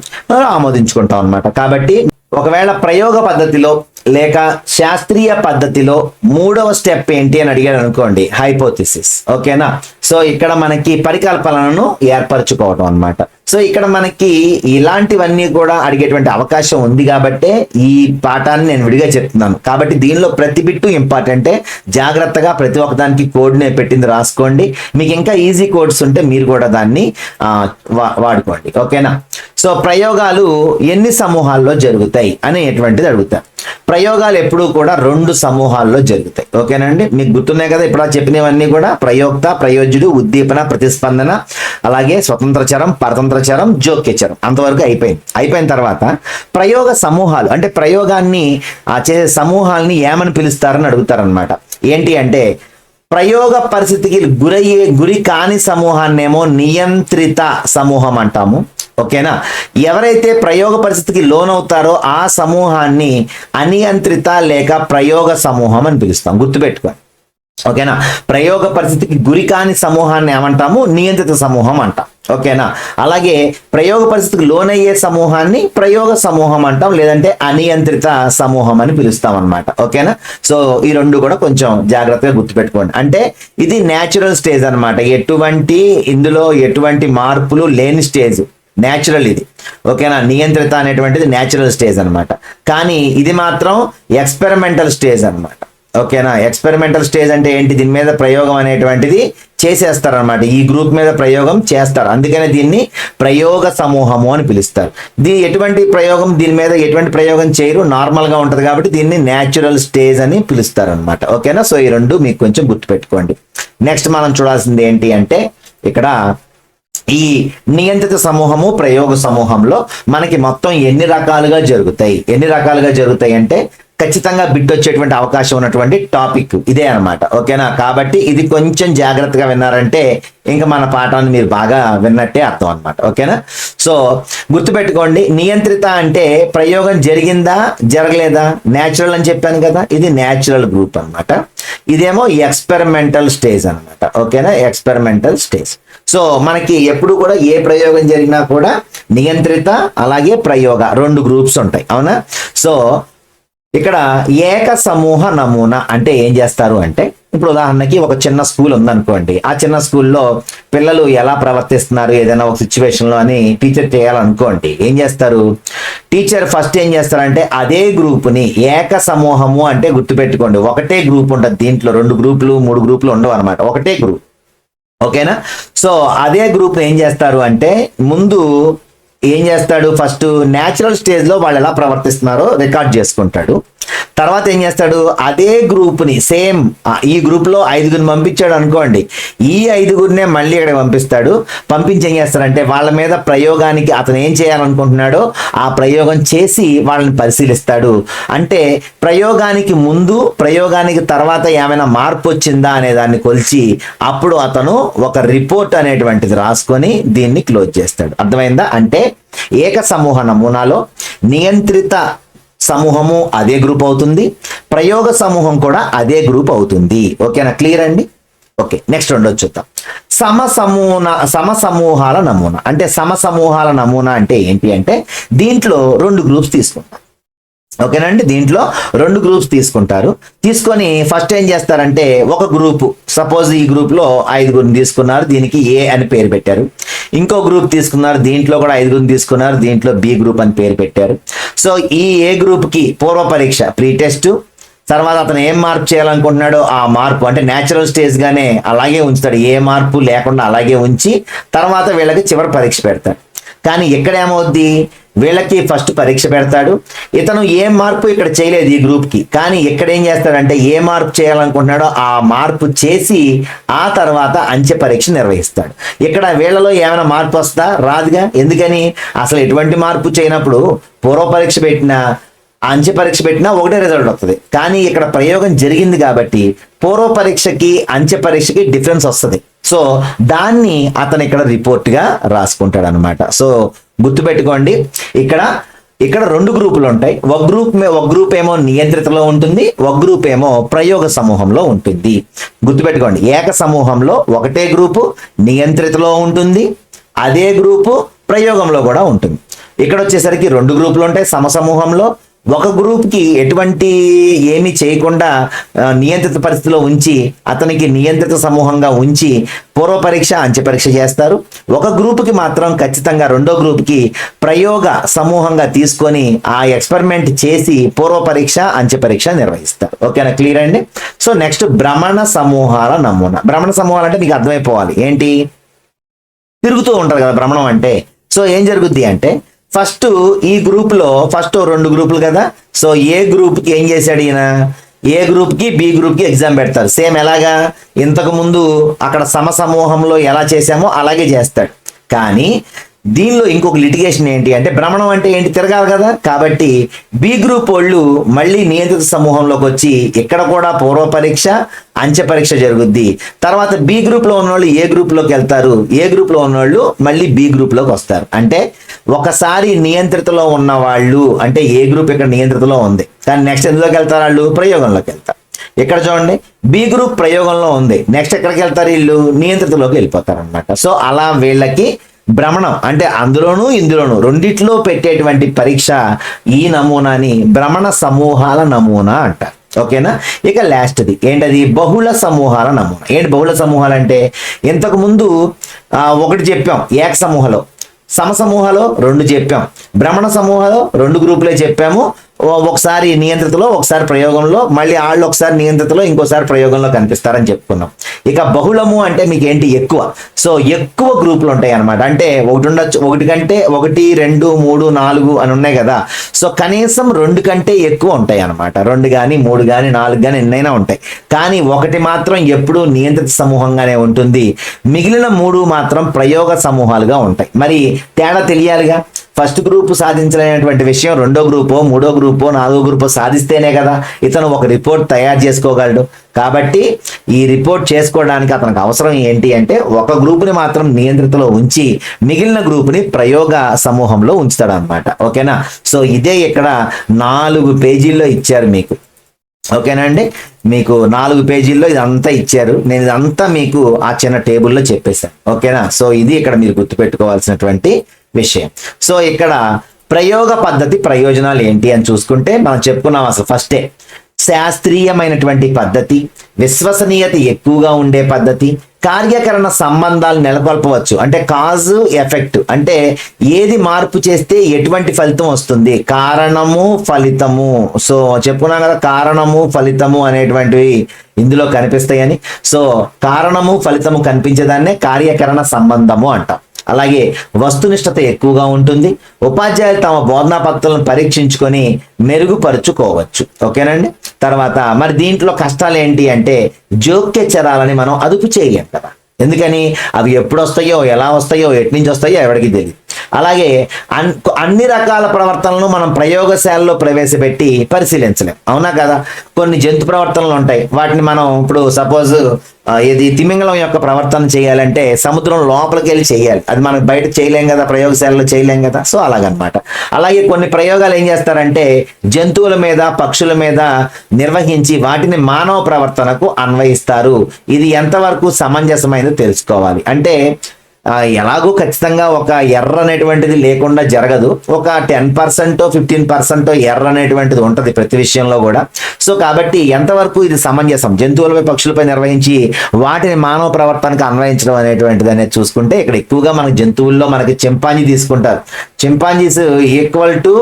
ఆమోదించుకుంటాం అనమాట. కాబట్టి ఒకవేళ ప్రయోగ పద్ధతిలో లేక శాస్త్రీయ పద్ధతిలో 3వ స్టెప్ ఏంటి అని అడిగాడు అనుకోండి, హైపోథిసిస్. ఓకేనా, సో ఇక్కడ మనకి పరికల్పనలను ఏర్పరచుకోవడం అన్నమాట. సో ఇక్కడ మనకి ఇలాంటివన్నీ కూడా అడిగేటువంటి అవకాశం ఉంది కాబట్టే ఈ పాఠాన్ని నేను విడిగా చెప్తున్నాను. కాబట్టి దీనిలో ప్రతి బిట్టు ఇంపార్టెంటే, జాగ్రత్తగా ప్రతి ఒక్కదానికి కోడ్ నే పెట్టింది రాసుకోండి. మీకు ఇంకా ఈజీ కోడ్స్ ఉంటే మీరు కూడా దాన్ని వాడుకోండి. ఓకేనా, సో ప్రయోగాలు ఎన్ని సమూహాల్లో జరుగుతాయి అనేటువంటిది అడుగుతారు. ప్రయోగాలు ఎప్పుడూ కూడా 2 సమూహాల్లో జరుగుతాయి. ఓకేనండి, మీకు గుర్తున్నాయి కదా ఇప్పుడు చెప్పినవన్నీ కూడా, ప్రయోక్త, ప్రయోజ్యుడు, ఉద్దీపన, ప్రతిస్పందన, అలాగే స్వతంత్ర చరం, పరతంత్ర చరం, జోక్య చరం. అంతవరకు అయిపోయిన తర్వాత ప్రయోగ సమూహాలు అంటే ప్రయోగాన్ని చేసే సమూహాలని ఏమని పిలుస్తారని అడుగుతారనమాట. ఏంటి అంటే ప్రయోగ పరిస్థితికి గురి కాని సమూహాన్నేమో నియంత్రిత సమూహం అంటాము. ఓకేనా, ఎవరైతే ప్రయోగ పరిస్థితికి లోనవుతారో ఆ సమూహాన్ని అనియంత్రిత లేక ప్రయోగ సమూహం అని పిలుస్తాం. గుర్తుపెట్టుకోండి. ఓకేనా, ప్రయోగ పరిస్థితికి గురి కాని సమూహాన్ని ఏమంటాము, నియంత్రిత సమూహం అంటాం. ఓకేనా, అలాగే ప్రయోగ పరిస్థితికి లోనయ్యే సమూహాన్ని ప్రయోగ సమూహం అంటాం, లేదంటే అనియంత్రిత సమూహం అని పిలుస్తాం అనమాట. ఓకేనా, సో ఈ 2 కూడా కొంచెం జాగ్రత్తగా గుర్తుపెట్టుకోండి. అంటే ఇది న్యాచురల్ స్టేజ్ అనమాట. ఇందులో ఎటువంటి మార్పులు లేని స్టేజ్, న్యాచురల్ ఇది. ఓకేనా, నియంత్రిత అనేటువంటిది న్యాచురల్ స్టేజ్ అనమాట. కానీ ఇది మాత్రం ఎక్స్పెరిమెంటల్ స్టేజ్ అనమాట. ఓకేనా. ఎక్స్పెరిమెంటల్ స్టేజ్ అంటే ఏంటి, దీని మీద ప్రయోగం అనేటువంటిది చేసేస్తారనమాట, ఈ గ్రూప్ మీద ప్రయోగం చేస్తారు, అందుకనే దీన్ని ప్రయోగ సమూహము అని పిలుస్తారు. ఎటువంటి ప్రయోగం, దీని మీద ఎటువంటి ప్రయోగం చేయరు, నార్మల్ గా ఉంటది కాబట్టి దీన్ని న్యాచురల్ స్టేజ్ అని పిలుస్తారు అనమాట. ఓకేనా. సో ఈ రెండు మీకు కొంచెం గుర్తుపెట్టుకోండి. నెక్స్ట్ మనం చూడాల్సింది ఏంటి అంటే, ఇక్కడ ఈ నియంత్రిత సమూహము ప్రయోగ సమూహంలో మనకి మొత్తం ఎన్ని రకాలుగా జరుగుతాయి అంటే ఖచ్చితంగా బిట్ వచ్చేటువంటి అవకాశం ఉన్నటువంటి టాపిక్ ఇదే అనమాట. ఓకేనా. కాబట్టి ఇది కొంచెం జాగ్రత్తగా విన్నారంటే ఇంకా మన పాఠాన్ని మీరు బాగా విన్నట్టే అర్థం అనమాట. ఓకేనా. సో గుర్తుపెట్టుకోండి, నియంత్రిత అంటే ప్రయోగం జరిగిందా జరగలేదా, న్యాచురల్ అని చెప్పాను కదా, ఇది న్యాచురల్ గ్రూప్ అనమాట. ఇదేమో ఎక్స్పెరిమెంటల్ స్టేజ్ అనమాట. ఓకేనా. Experimental stage. సో మనకి ఎప్పుడు కూడా ఏ ప్రయోగం జరిగినా కూడా నియంత్రిత అలాగే ప్రయోగ రెండు గ్రూప్స్ ఉంటాయి, అవునా. సో ఇక్కడ ఏక సమూహ నమూనా అంటే ఏం చేస్తారు అంటే, ఇప్పుడు ఉదాహరణకి ఒక చిన్న స్కూల్ ఉందనుకోండి, ఆ చిన్న స్కూల్లో పిల్లలు ఎలా ప్రవర్తిస్తున్నారు ఏదైనా ఒక సిచ్యువేషన్ లో అని టీచర్ చేయాలనుకోండి, ఏం చేస్తారు, టీచర్ ఫస్ట్ ఏం చేస్తారంటే అదే గ్రూపుని, ఏక సమూహము అంటే గుర్తుపెట్టుకోండి ఒకటే గ్రూప్ ఉంటుంది, దీంట్లో 2 గ్రూపులు 3 గ్రూపులు ఉండవు అనమాట, ఒకటే గ్రూప్. ఓకేనా. సో అదే గ్రూప్ ఏం చేస్తారు అంటే, ముందు ఏం చేస్తాడు, ఫస్ట్ న్యాచురల్ స్టేజ్ లో వాళ్ళు ఎలా ప్రవర్తిస్తున్నారో రికార్డ్ చేసుకుంటాడు. తర్వాత ఏం చేస్తాడు, అదే గ్రూప్ని సేమ్ ఈ గ్రూప్ లో 5గురిని పంపించాడు అనుకోండి, ఈ 5గురినే మళ్ళీ ఇక్కడ పంపిస్తాడు. పంపించి ఏం చేస్తాడంటే వాళ్ళ మీద ప్రయోగానికి అతను ఏం చేయాలనుకుంటున్నాడో ఆ ప్రయోగం చేసి వాళ్ళని పరిశీలిస్తాడు. అంటే ప్రయోగానికి ముందు ప్రయోగానికి తర్వాత ఏమైనా మార్పు వచ్చిందా అనే దాన్ని కొలిచి అప్పుడు అతను ఒక రిపోర్ట్ అనేటువంటిది రాసుకొని దీన్ని క్లోజ్ చేస్తాడు. అర్థమైందా. అంటే ఏక సమూహ నమూనాలో నియంత్రిత సమూహము అదే గ్రూప్ అవుతుంది, ప్రయోగ సమూహం కూడా అదే గ్రూప్ అవుతుంది. ఓకేనా. క్లియర్ అండి. ఓకే. నెక్స్ట్ రెండో చూద్దాం. సమసమూహాల నమూనా అంటే, సమసమూహాల నమూనా అంటే ఏంటి అంటే, దీంట్లో 2 గ్రూప్స్ తీసుకుంటాం. ఓకేనండి. దీంట్లో 2 గ్రూప్స్ తీసుకుంటారు. తీసుకొని ఫస్ట్ ఏం చేస్తారంటే, ఒక గ్రూప్, సపోజ్ ఈ గ్రూప్ లో 5గురిని తీసుకున్నారు, దీనికి ఏ అని పేరు పెట్టారు. ఇంకో గ్రూప్ తీసుకున్నారు, దీంట్లో కూడా 5గురిని తీసుకున్నారు, దీంట్లో బి గ్రూప్ అని పేరు పెట్టారు. సో ఈ ఏ గ్రూప్ కి పూర్వ పరీక్ష ప్రీ టెస్ట్, తర్వాత అతను ఏం మార్పు చేయాలనుకుంటున్నాడో ఆ మార్పు అంటే న్యాచురల్ స్టేజ్ గానే అలాగే ఉంచుతాడు, ఏ మార్పు లేకుండా అలాగే ఉంచి తర్వాత వీళ్ళకి చివరి పరీక్ష పెడతాడు. కానీ ఇక్కడ ఏమవుద్ది, వీళ్ళకి ఫస్ట్ పరీక్ష పెడతాడు, ఇతను ఏ మార్పు ఇక్కడ చేయలేదు ఈ గ్రూప్ కి, కానీ ఇక్కడ ఏం చేస్తాడంటే ఏ మార్పు చేయాలనుకుంటున్నాడో ఆ మార్పు చేసి ఆ తర్వాత అంచె పరీక్ష నిర్వహిస్తాడు. ఇక్కడ వీళ్ళలో ఏమైనా మార్పు వస్తుందా, రాదుగా. ఎందుకని, అసలు ఎటువంటి మార్పు చేయనప్పుడు పూర్వ పరీక్ష పెట్టినా అంచె పరీక్ష పెట్టినా ఒకటే రిజల్ట్ వస్తుంది. కానీ ఇక్కడ ప్రయోగం జరిగింది కాబట్టి పూర్వ పరీక్షకి అంచె పరీక్షకి డిఫరెన్స్ వస్తుంది. సో దాన్ని అతను ఇక్కడ రిపోర్ట్ గా రాసుకుంటాడు అనమాట. సో గుర్తుపెట్టుకోండి, ఇక్కడ 2 గ్రూపులు ఉంటాయి. ఒక గ్రూప్ ఏమో నియంత్రితలో ఉంటుంది, ఒక గ్రూప్ ఏమో ప్రయోగ సమూహంలో ఉంటుంది. గుర్తుపెట్టుకోండి, ఏక సమూహంలో ఒకటే గ్రూపు నియంత్రితలో ఉంటుంది, అదే గ్రూపు ప్రయోగంలో కూడా ఉంటుంది. ఇక్కడ వచ్చేసరికి 2 గ్రూపులు ఉంటాయి సమసమూహంలో. ఒక గ్రూప్ కి ఎటువంటి ఏమీ చేయకుండా నియంత్రిత పరిస్థితిలో ఉంచి అతనికి నియంత్రిత సమూహంగా ఉంచి పూర్వ పరీక్ష అంచె పరీక్ష చేస్తారు. ఒక గ్రూప్ కి మాత్రం ఖచ్చితంగా రెండో గ్రూప్ కి ప్రయోగ సమూహంగా తీసుకొని ఆ ఎక్స్పెరిమెంట్ చేసి పూర్వ పరీక్ష అంచె పరీక్ష నిర్వహిస్తారు. ఓకేనా. క్లియర్ అండి. సో నెక్స్ట్ భ్రమణ సమూహాల నమూనా. భ్రమణ సమూహాలు అంటే మీకు అర్థమైపోవాలి ఏంటి, తిరుగుతూ ఉంటారు కదా భ్రమణం అంటే. సో ఏం జరుగుద్ది అంటే, ఫస్ట్ ఈ గ్రూప్ లో ఫస్ట్ 2 గ్రూపులు కదా. సో ఏ గ్రూప్ కి ఏం చేశాడు ఈయన, ఏ గ్రూప్ కి బి గ్రూప్ కి ఎగ్జామ్ పెడతారు. సేమ్ ఎలాగా ఇంతకు ముందు అక్కడ సమసమూహంలో ఎలా చేశామో అలాగే చేస్తాడు. కానీ దీనిలో ఇంకొక లిటిగేషన్ ఏంటి అంటే, భ్రమణం అంటే ఏంటి, తిరగాలి కదా. కాబట్టి బి గ్రూప్ వాళ్ళు మళ్ళీ నియంత్రిత సమూహంలోకి వచ్చి ఇక్కడ కూడా పూర్వ పరీక్ష అంచె పరీక్ష జరుగుద్ది. తర్వాత బి గ్రూప్ లో ఉన్న వాళ్ళు ఏ గ్రూప్ లోకి వెళ్తారు, ఏ గ్రూప్ లో ఉన్న వాళ్ళు మళ్ళీ బి గ్రూప్ లోకి వస్తారు. అంటే ఒకసారి నియంత్రితలో ఉన్న వాళ్ళు అంటే ఏ గ్రూప్ ఇక్కడ నియంత్రితలో ఉంది, కానీ నెక్స్ట్ ఎందులోకి వెళ్తారు, వాళ్ళు ప్రయోగంలోకి వెళ్తారు. ఇక్కడ చూడండి, బి గ్రూప్ ప్రయోగంలో ఉంది, నెక్స్ట్ ఎక్కడికి వెళ్తారు, వీళ్ళు నియంత్రితలోకి వెళ్ళిపోతారు అనమాట. సో అలా వీళ్ళకి భ్రమణం అంటే అందులోనూ ఇందులోనూ రెండిట్లో పెట్టేటువంటి పరీక్ష ఈ నమూనాని భ్రమణ సమూహాల నమూనా అంటారు. ఓకేనా. ఇక లాస్ట్ది ఏంటది, బహుళ సమూహాల నమూనా. ఏంటి బహుళ సమూహాలు అంటే, ఇంతకు ముందు ఒకటి చెప్పాం ఏక సమూహలో, సమసమూహలో 2 చెప్పాం, భ్రమణ సమూహలో 2 గ్రూపులే చెప్పాము, ఒకసారి నియంత్రితలో, ఒకసారి ప్రయోగంలో, మళ్ళీ వాళ్ళు ఒకసారి నియంత్రితలో, ఇంకోసారి ప్రయోగంలో కనిపిస్తారని చెప్పుకున్నాం. ఇక బహుళము అంటే మీకు ఏంటి, ఎక్కువ. సో ఎక్కువ గ్రూపులు ఉంటాయి అనమాట. అంటే ఒకటి ఉండొచ్చు, ఒకటి కంటే 1, 2, 3, 4 అని ఉన్నాయి కదా. సో కనీసం 2 కంటే ఎక్కువ ఉంటాయి అనమాట. 2 కానీ 3 కానీ 4 కానీ ఎన్నైనా ఉంటాయి. కానీ ఒకటి మాత్రం ఎప్పుడూ నియంత్రిత సమూహంగానే ఉంటుంది. మిగిలిన 3 మాత్రం ప్రయోగ సమూహాలుగా ఉంటాయి. మరి తేడా తెలియాలిగా. ఫస్ట్ గ్రూప్ సాధించలేనటువంటి విషయం రెండో గ్రూపో, మూడో గ్రూపో, 4వ గ్రూపో సాధిస్తేనే కదా ఇతను ఒక రిపోర్ట్ తయారు చేసుకోగలడు. కాబట్టి ఈ రిపోర్ట్ చేసుకోవడానికి అతనికి అవసరం ఏంటి అంటే ఒక గ్రూపుని మాత్రం నియంత్రితలో ఉంచి మిగిలిన గ్రూపుని ప్రయోగ సమూహంలో ఉంచుతాడు అనమాట. ఓకేనా. సో ఇదే ఇక్కడ 4 పేజీల్లో ఇచ్చారు మీకు. ఓకేనా అండి. మీకు 4 పేజీల్లో ఇదంతా ఇచ్చారు. నేను ఇదంతా మీకు ఆ చిన్న టేబుల్లో చెప్పేశాను. ఓకేనా. సో ఇది ఇక్కడ మీరు గుర్తుపెట్టుకోవాల్సినటువంటి విషయం. సో ఇక్కడ ప్రయోగ పద్ధతి ప్రయోజనాలు ఏంటి అని చూసుకుంటే మనం చెప్పుకున్నాం. అసలు ఫస్టే శాస్త్రీయమైనటువంటి పద్ధతి, విశ్వసనీయత ఎక్కువగా ఉండే పద్ధతి, కార్యకరణ సంబంధాలు నెలకొల్పవచ్చు. అంటే కాజ్ ఎఫెక్ట్, అంటే ఏది మార్పు చేస్తే ఎటువంటి ఫలితం వస్తుంది, కారణము ఫలితము. సో చెప్పుకున్నాం కదా, కారణము ఫలితము అనేటువంటివి ఇందులో కనిపిస్తాయని. సో కారణము ఫలితము కనిపించేదాన్నే కార్యకరణ సంబంధము అంటాం. అలాగే వస్తునిష్టత ఎక్కువగా ఉంటుంది. ఉపాధ్యాయులు తమ బోధనా పద్ధతులను పరీక్షించుకొని మెరుగుపరుచుకోవచ్చు. ఓకేనండి. తర్వాత మరి దీంట్లో కష్టాలు ఏంటి అంటే జోక్య చరాలని మనం అదుపు చేయలేం కదా. ఎందుకని, అవి ఎప్పుడు వస్తాయో, ఎలా వస్తాయో, ఎటు నుంచి వస్తాయో ఎవరికి తెలియదు. అలాగే అన్ని రకాల ప్రవర్తనలను మనం ప్రయోగశాలలో ప్రవేశపెట్టి పరిశీలించలేం. అవునా కదా. కొన్ని జంతు ప్రవర్తనలు ఉంటాయి. వాటిని మనం ఇప్పుడు సపోజ్ ఇది తిమింగలం యొక్క ప్రవర్తన చేయాలంటే సముద్రం లోపలికి వెళ్ళి చేయాలి. అది మనం బయట చేయలేం కదా, ప్రయోగశాలలో చేయలేం కదా. సో అలాగనమాట. అలాగే కొన్ని ప్రయోగాలు ఏం చేస్తారంటే జంతువుల మీద, పక్షుల మీద నిర్వహించి వాటిని మానవ ప్రవర్తనకు అన్వయిస్తారు. ఇది ఎంతవరకు సమంజసమైనది తెలుసుకోవాలి. అంటే ఎలాగో ఖచ్చితంగా ఒక ఎర్ర అనేటువంటిది లేకుండా జరగదు. ఒక 10% 15% ఎర్ర అనేటువంటిది ఉంటుంది ప్రతి విషయంలో కూడా. సో కాబట్టి ఎంతవరకు ఇది సమంజసం, జంతువులపై పక్షులపై నిర్వహించి వాటిని మానవ ప్రవర్తనకు అన్వయించడం అనేటువంటిది అనేది చూసుకుంటే ఇక్కడ ఎక్కువగా మనకి జంతువుల్లో మనకి చింపాంజీ తీసుకుంటారు. చింపాంజీస్ ఈక్వల్ టు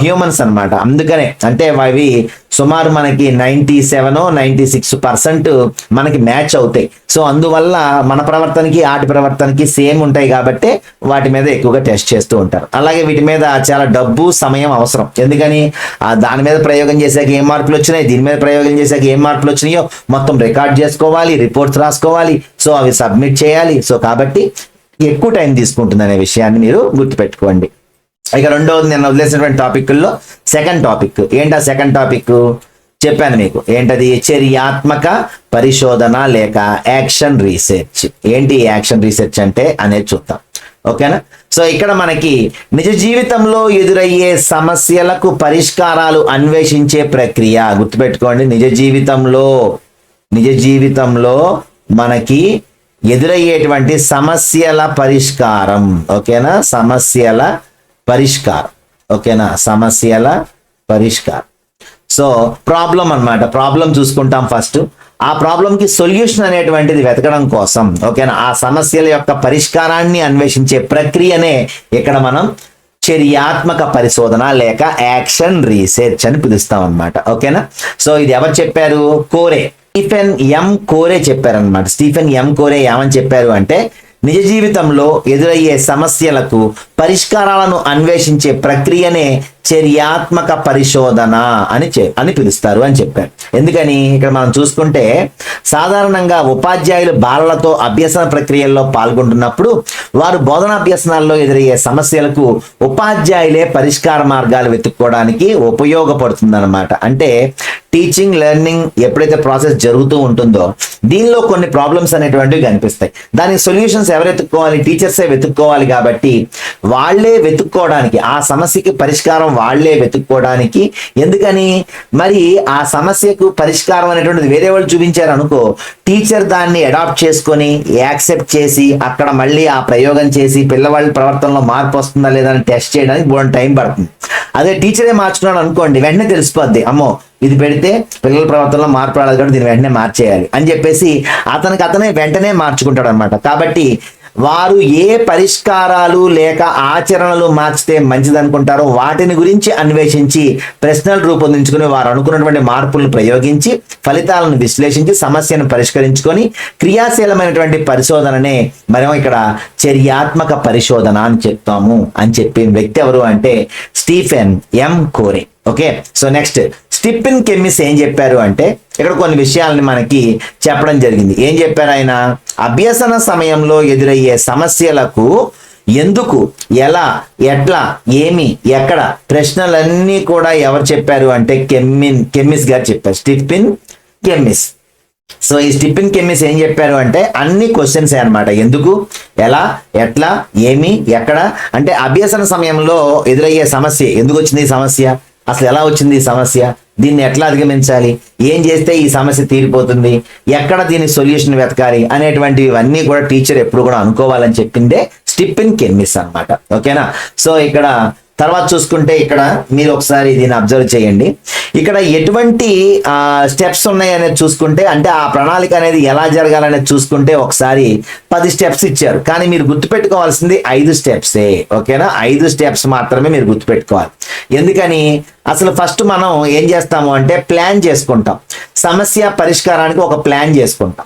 హ్యూమన్స్ అనమాట. అందుకనే అంటే అవి సుమారు మనకి 97-96% మనకి మ్యాచ్ అవుతాయి. సో అందువల్ల మన ప్రవర్తనకి వాటి ప్రవర్తనకి సేమ్ ఉంటాయి కాబట్టి వాటి మీద ఎక్కువగా టెస్ట్ చేస్తూ ఉంటారు. అలాగే వీటి మీద చాలా డబ్బు, సమయం అవసరం. ఎందుకని, దాని మీద ప్రయోగం చేశాక ఏం మార్పులు వచ్చినాయి, దీని మీద ప్రయోగం చేశాక ఏం మార్పులు వచ్చినాయో మొత్తం రికార్డ్ చేసుకోవాలి, రిపోర్ట్స్ రాసుకోవాలి. సో అవి సబ్మిట్ చేయాలి. సో కాబట్టి ఎక్కువ టైం తీసుకుంటుంది అనే విషయాన్ని మీరు గుర్తుపెట్టుకోండి. ఇక రెండవది నేను వదిలేసినటువంటి టాపిక్ల్లో సెకండ్ టాపిక్ ఏంటి? ఆ సెకండ్ టాపిక్ చెప్పాను మీకు. ఏంటది? చర్యాత్మక పరిశోధన లేక యాక్షన్ రీసెర్చ్. ఏంటి యాక్షన్ రీసెర్చ్ అంటే అనేది చూద్దాం. ఓకేనా. సో ఇక్కడ మనకి నిజ జీవితంలో ఎదురయ్యే సమస్యలకు పరిష్కారాలు అన్వేషించే ప్రక్రియ. గుర్తుపెట్టుకోండి, నిజ జీవితంలో మనకి ఎదురయ్యేటువంటి సమస్యల పరిష్కారం. ఓకేనా. సమస్యల పరిష్కారం. సో ప్రాబ్లం అన్నమాట. ప్రాబ్లం చూసుకుంటాం ఫస్ట్. ఆ ప్రాబ్లంకి సొల్యూషన్ అనేటువంటిది వెతకడం కోసం, ఓకేనా, ఆ సమస్యల యొక్క పరిష్కారాన్ని అన్వేషించే ప్రక్రియనే ఇక్కడ మనం చర్యాత్మక పరిశోధన లేక యాక్షన్ రీసెర్చ్ అని పిలుస్తాం అన్నమాట. ఓకేనా. సో ఇది ఎవరు చెప్పారు? కోరే, స్టీఫెన్ ఎం కోరే చెప్పారనమాట. స్టీఫెన్ ఎం కోరే ఏమని చెప్పారు అంటే నిజ జీవితంలో ఎదురయ్యే సమస్యలకు పరిష్కారాలను అన్వేషించే ప్రక్రియనే చర్యాత్మక పరిశోధన అని పిలుస్తారు అని చెప్పారు. ఎందుకని, ఇక్కడ మనం చూసుకుంటే సాధారణంగా ఉపాధ్యాయులు బాలలతో అభ్యసన ప్రక్రియల్లో పాల్గొంటున్నప్పుడు వారు బోధనాభ్యసనాల్లో ఎదురయ్యే సమస్యలకు ఉపాధ్యాయులే పరిష్కార మార్గాలు వెతుక్కోవడానికి ఉపయోగపడుతుందన్నమాట. అంటే టీచింగ్ లెర్నింగ్ ఎప్పుడైతే ప్రాసెస్ జరుగుతూ ఉంటుందో దీనిలో కొన్ని ప్రాబ్లమ్స్ అనేటువంటివి కనిపిస్తాయి. దానికి సొల్యూషన్స్ ఎవరు వెతుక్కోవాలి? టీచర్సే వెతుక్కోవాలి. కాబట్టి వాళ్లే వెతుక్కోవడానికి, ఆ సమస్యకి పరిష్కారం వాళ్లే వెతుక్కోవడానికి. ఎందుకని, మరి ఆ సమస్యకు పరిష్కారం అనేటువంటిది వేరే వాళ్ళు చూపించారు అనుకో, టీచర్ దాన్ని అడాప్ట్ చేసుకొని యాక్సెప్ట్ చేసి అక్కడ మళ్ళీ ఆ ప్రయోగం చేసి పిల్లవాళ్ళ ప్రవర్తనలో మార్పు వస్తుందా లేదా అని టెస్ట్ చేయడానికి బోల్డ్ టైం పడుతుంది. అదే టీచరే మార్చుకున్నాడు అనుకోండి, వెంటనే తెలిసిపోద్ది, అమ్మో ఇది పెడితే పిల్లల ప్రవర్తనలో మార్పు రాలేదు కాబట్టి దీన్ని వెంటనే మార్చేయాలి అని చెప్పేసి అతనే వెంటనే మార్చుకుంటాడు అనమాట. కాబట్టి వారు ఏ పరిష్కారాలు లేక ఆచరణలు మార్చితే మంచిది అనుకుంటారో వాటిని గురించి అన్వేషించి ప్రశ్నలు రూపొందించుకుని వారు అనుకున్నటువంటి మార్పులను ప్రయోగించి ఫలితాలను విశ్లేషించి సమస్యను పరిష్కరించుకొని క్రియాశీలమైనటువంటి పరిశోధననే మనం ఇక్కడ చర్యాత్మక పరిశోధన అని చెప్తాము అని చెప్పిన వ్యక్తి ఎవరు అంటే స్టీఫెన్ ఎం కోరే. ఓకే, సో నెక్స్ట్ స్టీఫెన్ కెమ్మిస్ ఏం చెప్పారు అంటే ఇక్కడ కొన్ని విషయాలని మనకి చెప్పడం జరిగింది. ఏం చెప్పారు ఆయన? అభ్యసన సమయంలో ఎదురయ్యే సమస్యలకు ఎందుకు, ఎలా, ఎట్లా, ఏమి, ఎక్కడ ప్రశ్నలన్నీ కూడా ఎవరు చెప్పారు అంటే కెమ్మిస్ గారు చెప్పారు, స్టీఫెన్ కెమ్మిస్. సో ఈ స్టీఫెన్ కెమ్మిస్ ఏం చెప్పారు అంటే అన్ని క్వశ్చన్స్ అన్నమాట. ఎందుకు, ఎలా, ఎట్లా, ఏమి, ఎక్కడ అంటే అభ్యసన సమయంలో ఎదురయ్యే సమస్య, ఎందుకు వచ్చింది ఈ సమస్య, అసలు ఎలా వచ్చింది ఈ సమస్య, దీన్ని ఎట్లా అధిగమించాలి, ఏం చేస్తే ఈ సమస్య తీరిపోతుంది, ఎక్కడ దీని సొల్యూషన్ వెతకాలి అనేటువంటివన్నీ కూడా టీచర్ ఎప్పుడు కూడా అనుకోవాలని చెప్పిందే స్టీఫెన్ కెమ్మిస్ అన్నమాట. ఓకేనా? సో ఇక్కడ తర్వాత చూసుకుంటే ఇక్కడ మీరు ఒకసారి దీన్ని అబ్జర్వ్ చేయండి. ఇక్కడ ఎటువంటి స్టెప్స్ ఉన్నాయి అనేది చూసుకుంటే, అంటే ఆ ప్రణాళిక అనేది ఎలా జరగాలనేది చూసుకుంటే ఒకసారి 10 స్టెప్స్ ఇచ్చారు, కానీ మీరు గుర్తుపెట్టుకోవాల్సింది 5 స్టెప్సే. ఓకేనా? 5 స్టెప్స్ మాత్రమే మీరు గుర్తుపెట్టుకోవాలి. ఎందుకని, అసలు ఫస్ట్ మనం ఏం చేస్తాము అంటే ప్లాన్ చేసుకుంటాం. సమస్య పరిష్కారానికి ఒక ప్లాన్ చేసుకుంటాం.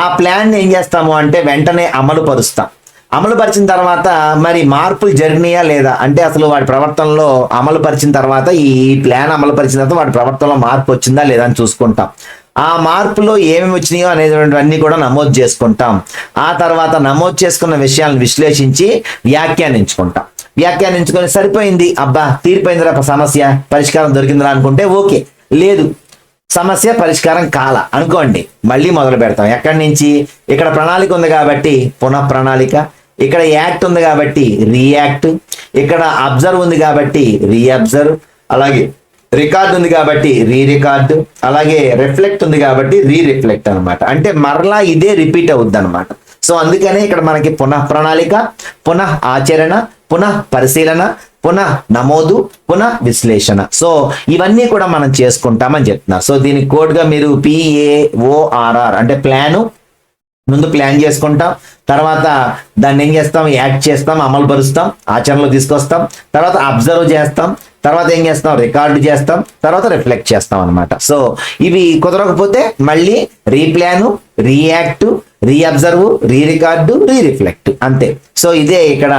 ఆ ప్లాన్ ఏం చేస్తాము అంటే వెంటనే అమలు పరుస్తాం. అమలు పరిచిన తర్వాత మరి మార్పులు జరిగినాయా లేదా అంటే అసలు వాడి ప్రవర్తనలో అమలు పరిచిన తర్వాత ఈ ప్లాన్ అమలు పరిచిన తర్వాత వాడి ప్రవర్తనలో మార్పు వచ్చిందా లేదా అని చూసుకుంటాం. ఆ మార్పులో ఏమేమి వచ్చినాయో అనేటువంటివన్నీ కూడా నమోదు చేసుకుంటాం. ఆ తర్వాత నమోదు చేసుకున్న విషయాలను విశ్లేషించి వ్యాఖ్యానించుకుంటాం. వ్యాఖ్యానించుకొని సరిపోయింది, అబ్బా తీరిపోయిందిరా సమస్య, పరిష్కారం దొరికిందిరా అనుకుంటే ఓకే. లేదు, సమస్య పరిష్కారం కాల అనుకోండి, మళ్ళీ మొదలు పెడతాం. ఎక్కడి నుంచి? ఇక్కడ ప్రణాళిక ఉంది కాబట్టి పునః ప్రణాళిక, ఇక్కడ యాక్ట్ ఉంది కాబట్టి రియాక్ట్, ఇక్కడ అబ్జర్వ్ ఉంది కాబట్టి రీఅబ్జర్వ్, అలాగే రికార్డ్ ఉంది కాబట్టి రికార్డ్, అలాగే రిఫ్లెక్ట్ ఉంది కాబట్టి రిఫ్లెక్ట్ అనమాట. అంటే మరలా ఇదే రిపీట్ అవుద్ది అనమాట. సో అందుకనే ఇక్కడ మనకి పునః ప్రణాళిక, పునః ఆచరణ, పునః పరిశీలన, పునః నమోదు, పునః విశ్లేషణ. సో ఇవన్నీ కూడా మనం చేసుకుంటామని చెప్తున్నారు. సో దీని కోడ్గా మీరు PAORR అంటే ప్లాను, ముందు ప్లాన్ చేసుకుంటాం, తర్వాత దాన్ని ఏం చేస్తాం, యాక్ట్ చేస్తాం, అమలు పరుస్తాం, ఆచరణలో తీసుకొస్తాం, తర్వాత అబ్జర్వ్ చేస్తాం, తర్వాత ఏం చేస్తాం, రికార్డు చేస్తాం, తర్వాత రిఫ్లెక్ట్ చేస్తాం అనమాట. సో ఇవి కుదరకపోతే మళ్ళీ రీప్లాను, రియాక్ట్, రీఅబ్జర్వ్, రికార్డు, రిఫ్లెక్ట్, అంతే. సో ఇదే ఇక్కడ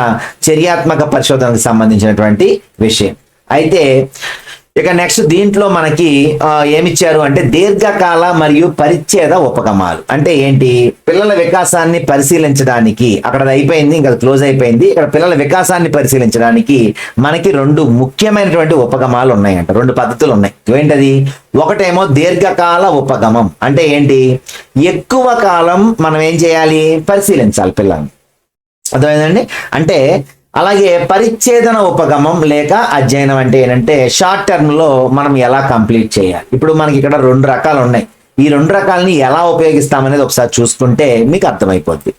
చర్యాత్మక పరిశోధనకు సంబంధించినటువంటి విషయం. అయితే ఇక నెక్స్ట్ దీంట్లో మనకి ఏమిచ్చారు అంటే దీర్ఘకాల మరియు పరిచ్ఛేద ఉపగమాలు అంటే ఏంటి? పిల్లల వికాసాన్ని పరిశీలించడానికి, అక్కడ అయిపోయింది, ఇంకా క్లోజ్ అయిపోయింది. ఇక్కడ పిల్లల వికాసాన్ని పరిశీలించడానికి మనకి 2 ముఖ్యమైనటువంటి ఉపగమాలు ఉన్నాయంట, 2 పద్ధతులు ఉన్నాయి. ఏంటది? ఒకటేమో దీర్ఘకాల ఉపగమం అంటే ఏంటి? ఎక్కువ కాలం మనం ఏం చేయాలి, పరిశీలించాలి పిల్లల్ని. అర్థమైందండి? అంటే అలాగే పరిచ్ఛేదన ఉపగమం లేక అధ్యయనం అంటే ఏంటంటే షార్ట్ టర్మ్ లో మనం ఎలా కంప్లీట్ చేయాలి. ఇప్పుడు మనకి ఇక్కడ 2 రకాలు ఉన్నాయి. ఈ 2 రకాలని ఎలా ఉపయోగిస్తామనేది ఒకసారి చూసుకుంటే మీకు అర్థమైపోద్ది.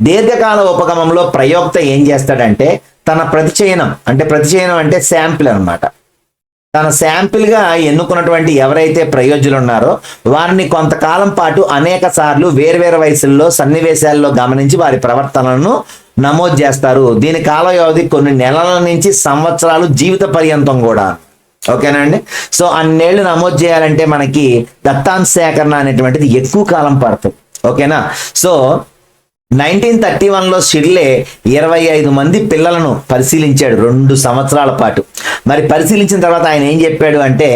దీర్ఘకాల ఉపగమంలో ప్రయోక్త ఏం చేస్తాడంటే తన ప్రతిచయనం అంటే శాంపిల్ అనమాట. తన శాంపిల్ గా ఎన్నుకున్నటువంటి ఎవరైతే ప్రయోజులు ఉన్నారో వారిని కొంతకాలం పాటు అనేక సార్లు వేర్వేరు వయసుల్లో సన్నివేశాల్లో గమనించి వారి ప్రవర్తనలను నమోదు చేస్తారు. దీని కాల వ్యవధి కొన్ని నెలల నుంచి సంవత్సరాలు, జీవిత పర్యంతం కూడా. ఓకేనా అండి? సో అన్నేళ్లు నమోదు చేయాలంటే మనకి దత్తాంశ సేకరణ అనేటువంటిది ఎక్కువ కాలం పడుతుంది. ఓకేనా? సో 1931లో షిర్లే 25 మంది పిల్లలను పరిశీలించాడు 2 సంవత్సరాల పాటు. మరి పరిశీలించిన తర్వాత ఆయన ఏం చెప్పాడు అంటే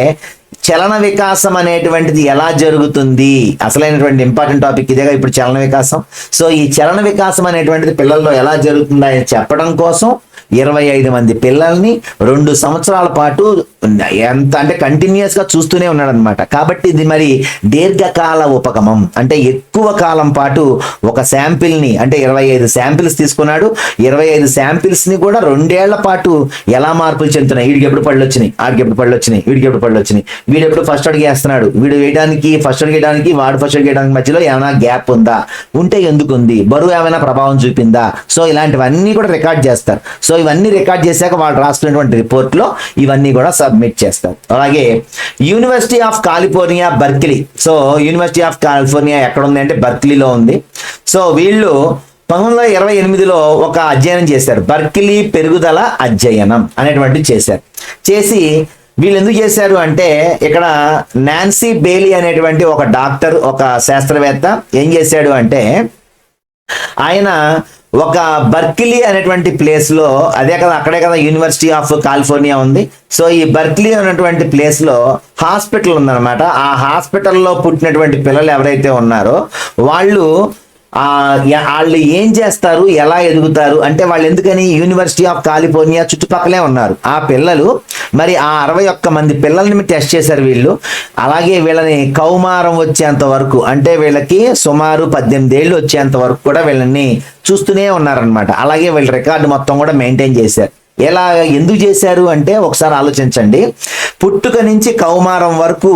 చలన వికాసం అనేటువంటిది ఎలా జరుగుతుంది, అసలైనటువంటి ఇంపార్టెంట్ టాపిక్ ఇదేగా ఇప్పుడు చలన వికాసం. సో ఈ చలన వికాసం అనేటువంటిది పిల్లల్లో ఎలా జరుగుతుందా అని చెప్పడం కోసం 25 మంది పిల్లల్ని 2 సంవత్సరాల పాటు ఎంత అంటే కంటిన్యూస్ గా చూస్తూనే ఉన్నాడు అనమాట. కాబట్టి ఇది మరి దీర్ఘకాల ఉపగమం అంటే ఎక్కువ కాలం పాటు ఒక శాంపిల్ ని అంటే 25 శాంపిల్స్ తీసుకున్నాడు. 25 శాంపిల్స్ ని కూడా 2 ఏళ్ల పాటు ఎలా మార్పులు చెందుతున్నాయి, వీడికి ఎప్పుడు పళ్ళు వచ్చినాయి, ఆడికి ఎప్పుడు పళ్ళు వచ్చినాయి, వీడికి ఎప్పుడు పళ్ళు వచ్చినాయి, వీడు ఎప్పుడు ఫస్ట్ అడుగు వేస్తున్నాడు, వీడు వేయడానికి ఫస్ట్ అడుగు వేయడానికి వాడు ఫస్ట్ అడుగు వేయడానికి మధ్యలో ఏమైనా గ్యాప్ ఉందా, ఉంటే ఎందుకు ఉంది, బరువు ఏమైనా ప్రభావం చూపిందా. సో ఇలాంటివన్నీ కూడా రికార్డ్ చేస్తారు. సో ఇవన్నీ రికార్డ్ చేశాక వాళ్ళు రాస్తున్నటువంటి రిపోర్ట్ లో ఇవన్నీ కూడా సబ్మిట్ చేస్తారు. అలాగే university of California Berkeley. So university of California ఎక్కడ ఉంది అంటే బర్క్లీలో ఉంది. సో వీళ్ళు 1928లో ఒక అధ్యయనం చేశారు, బర్కిలీ పెరుగుదల అధ్యయనం అనేటువంటిది చేశారు. చేసి వీళ్ళు ఎందుకు చేశారు అంటే, ఇక్కడ నాన్సీ బేలీ అనేటువంటి ఒక డాక్టర్, ఒక శాస్త్రవేత్త ఏం చేశాడు అంటే, ఆయన ఒక బర్కిలీ అనేటువంటి ప్లేస్ లో, అదే కదా అక్కడే కదా యూనివర్సిటీ ఆఫ్ కాలిఫోర్నియా ఉంది. సో ఈ బర్కిలీ అనేటువంటి ప్లేస్ లో హాస్పిటల్ ఉందన్నమాట. ఆ హాస్పిటల్లో పుట్టినటువంటి పిల్లలు ఎవరైతే ఉన్నారో వాళ్ళు వాళ్ళు ఏం చేస్తారు, ఎలా ఎదుగుతారు అంటే, వాళ్ళు ఎందుకని యూనివర్సిటీ ఆఫ్ కాలిఫోర్నియా చుట్టుపక్కలే ఉన్నారు ఆ పిల్లలు. మరి ఆ 61 మంది పిల్లల్ని టెస్ట్ చేశారు వీళ్ళు. అలాగే వీళ్ళని కౌమారం వచ్చేంత వరకు, అంటే వీళ్ళకి సుమారు 18 ఏళ్ళు వచ్చేంత వరకు కూడా వీళ్ళని చూస్తూనే ఉన్నారనమాట. అలాగే వీళ్ళ రికార్డు మొత్తం కూడా మెయింటైన్ చేశారు. ఎలా ఎందుకు చేశారు అంటే, ఒకసారి ఆలోచించండి. పుట్టుక నుంచి కౌమారం వరకు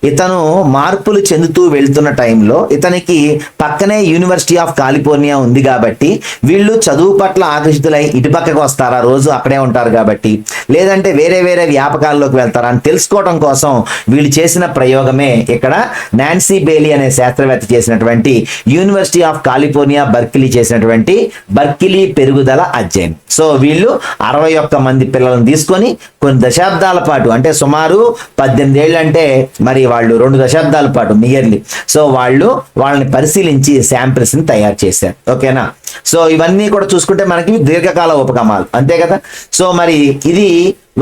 ఇతను మార్పులు చెందుతూ వెళ్తున్న టైంలో ఇతనికి పక్కనే యూనివర్సిటీ ఆఫ్ కాలిఫోర్నియా ఉంది కాబట్టి వీళ్ళు చదువు పట్ల ఆకర్షితులై ఇటుపక్కకు వస్తారా, రోజు అక్కడే ఉంటారు కాబట్టి, లేదంటే వేరే వేరే వ్యాపకాల్లోకి వెళ్తారా అని తెలుసుకోవడం కోసం వీళ్ళు చేసిన ప్రయోగమే ఇక్కడ నాన్సీ బేలీ అనే శాస్త్రవేత్త చేసినటువంటి యూనివర్సిటీ ఆఫ్ కాలిఫోర్నియా బర్కిలీ చేసినటువంటి బర్కిలీ పెరుగుదల అధ్యయనం. సో వీళ్ళు 61 మంది పిల్లలను తీసుకొని కొన్ని దశాబ్దాల పాటు, అంటే సుమారు 18 ఏళ్ళు, అంటే మరి వాళ్ళు 2 దశాబ్దాల పాటు నియర్లీ, సో వాళ్ళని పరిశీలించి శాంపిల్స్ ని తయారు చేశారు. ఓకేనా. సో ఇవన్నీ కూడా చూసుకుంటే మనకి దీర్ఘకాల ఉపగమాలు, అంతే కదా. సో మరి ఇది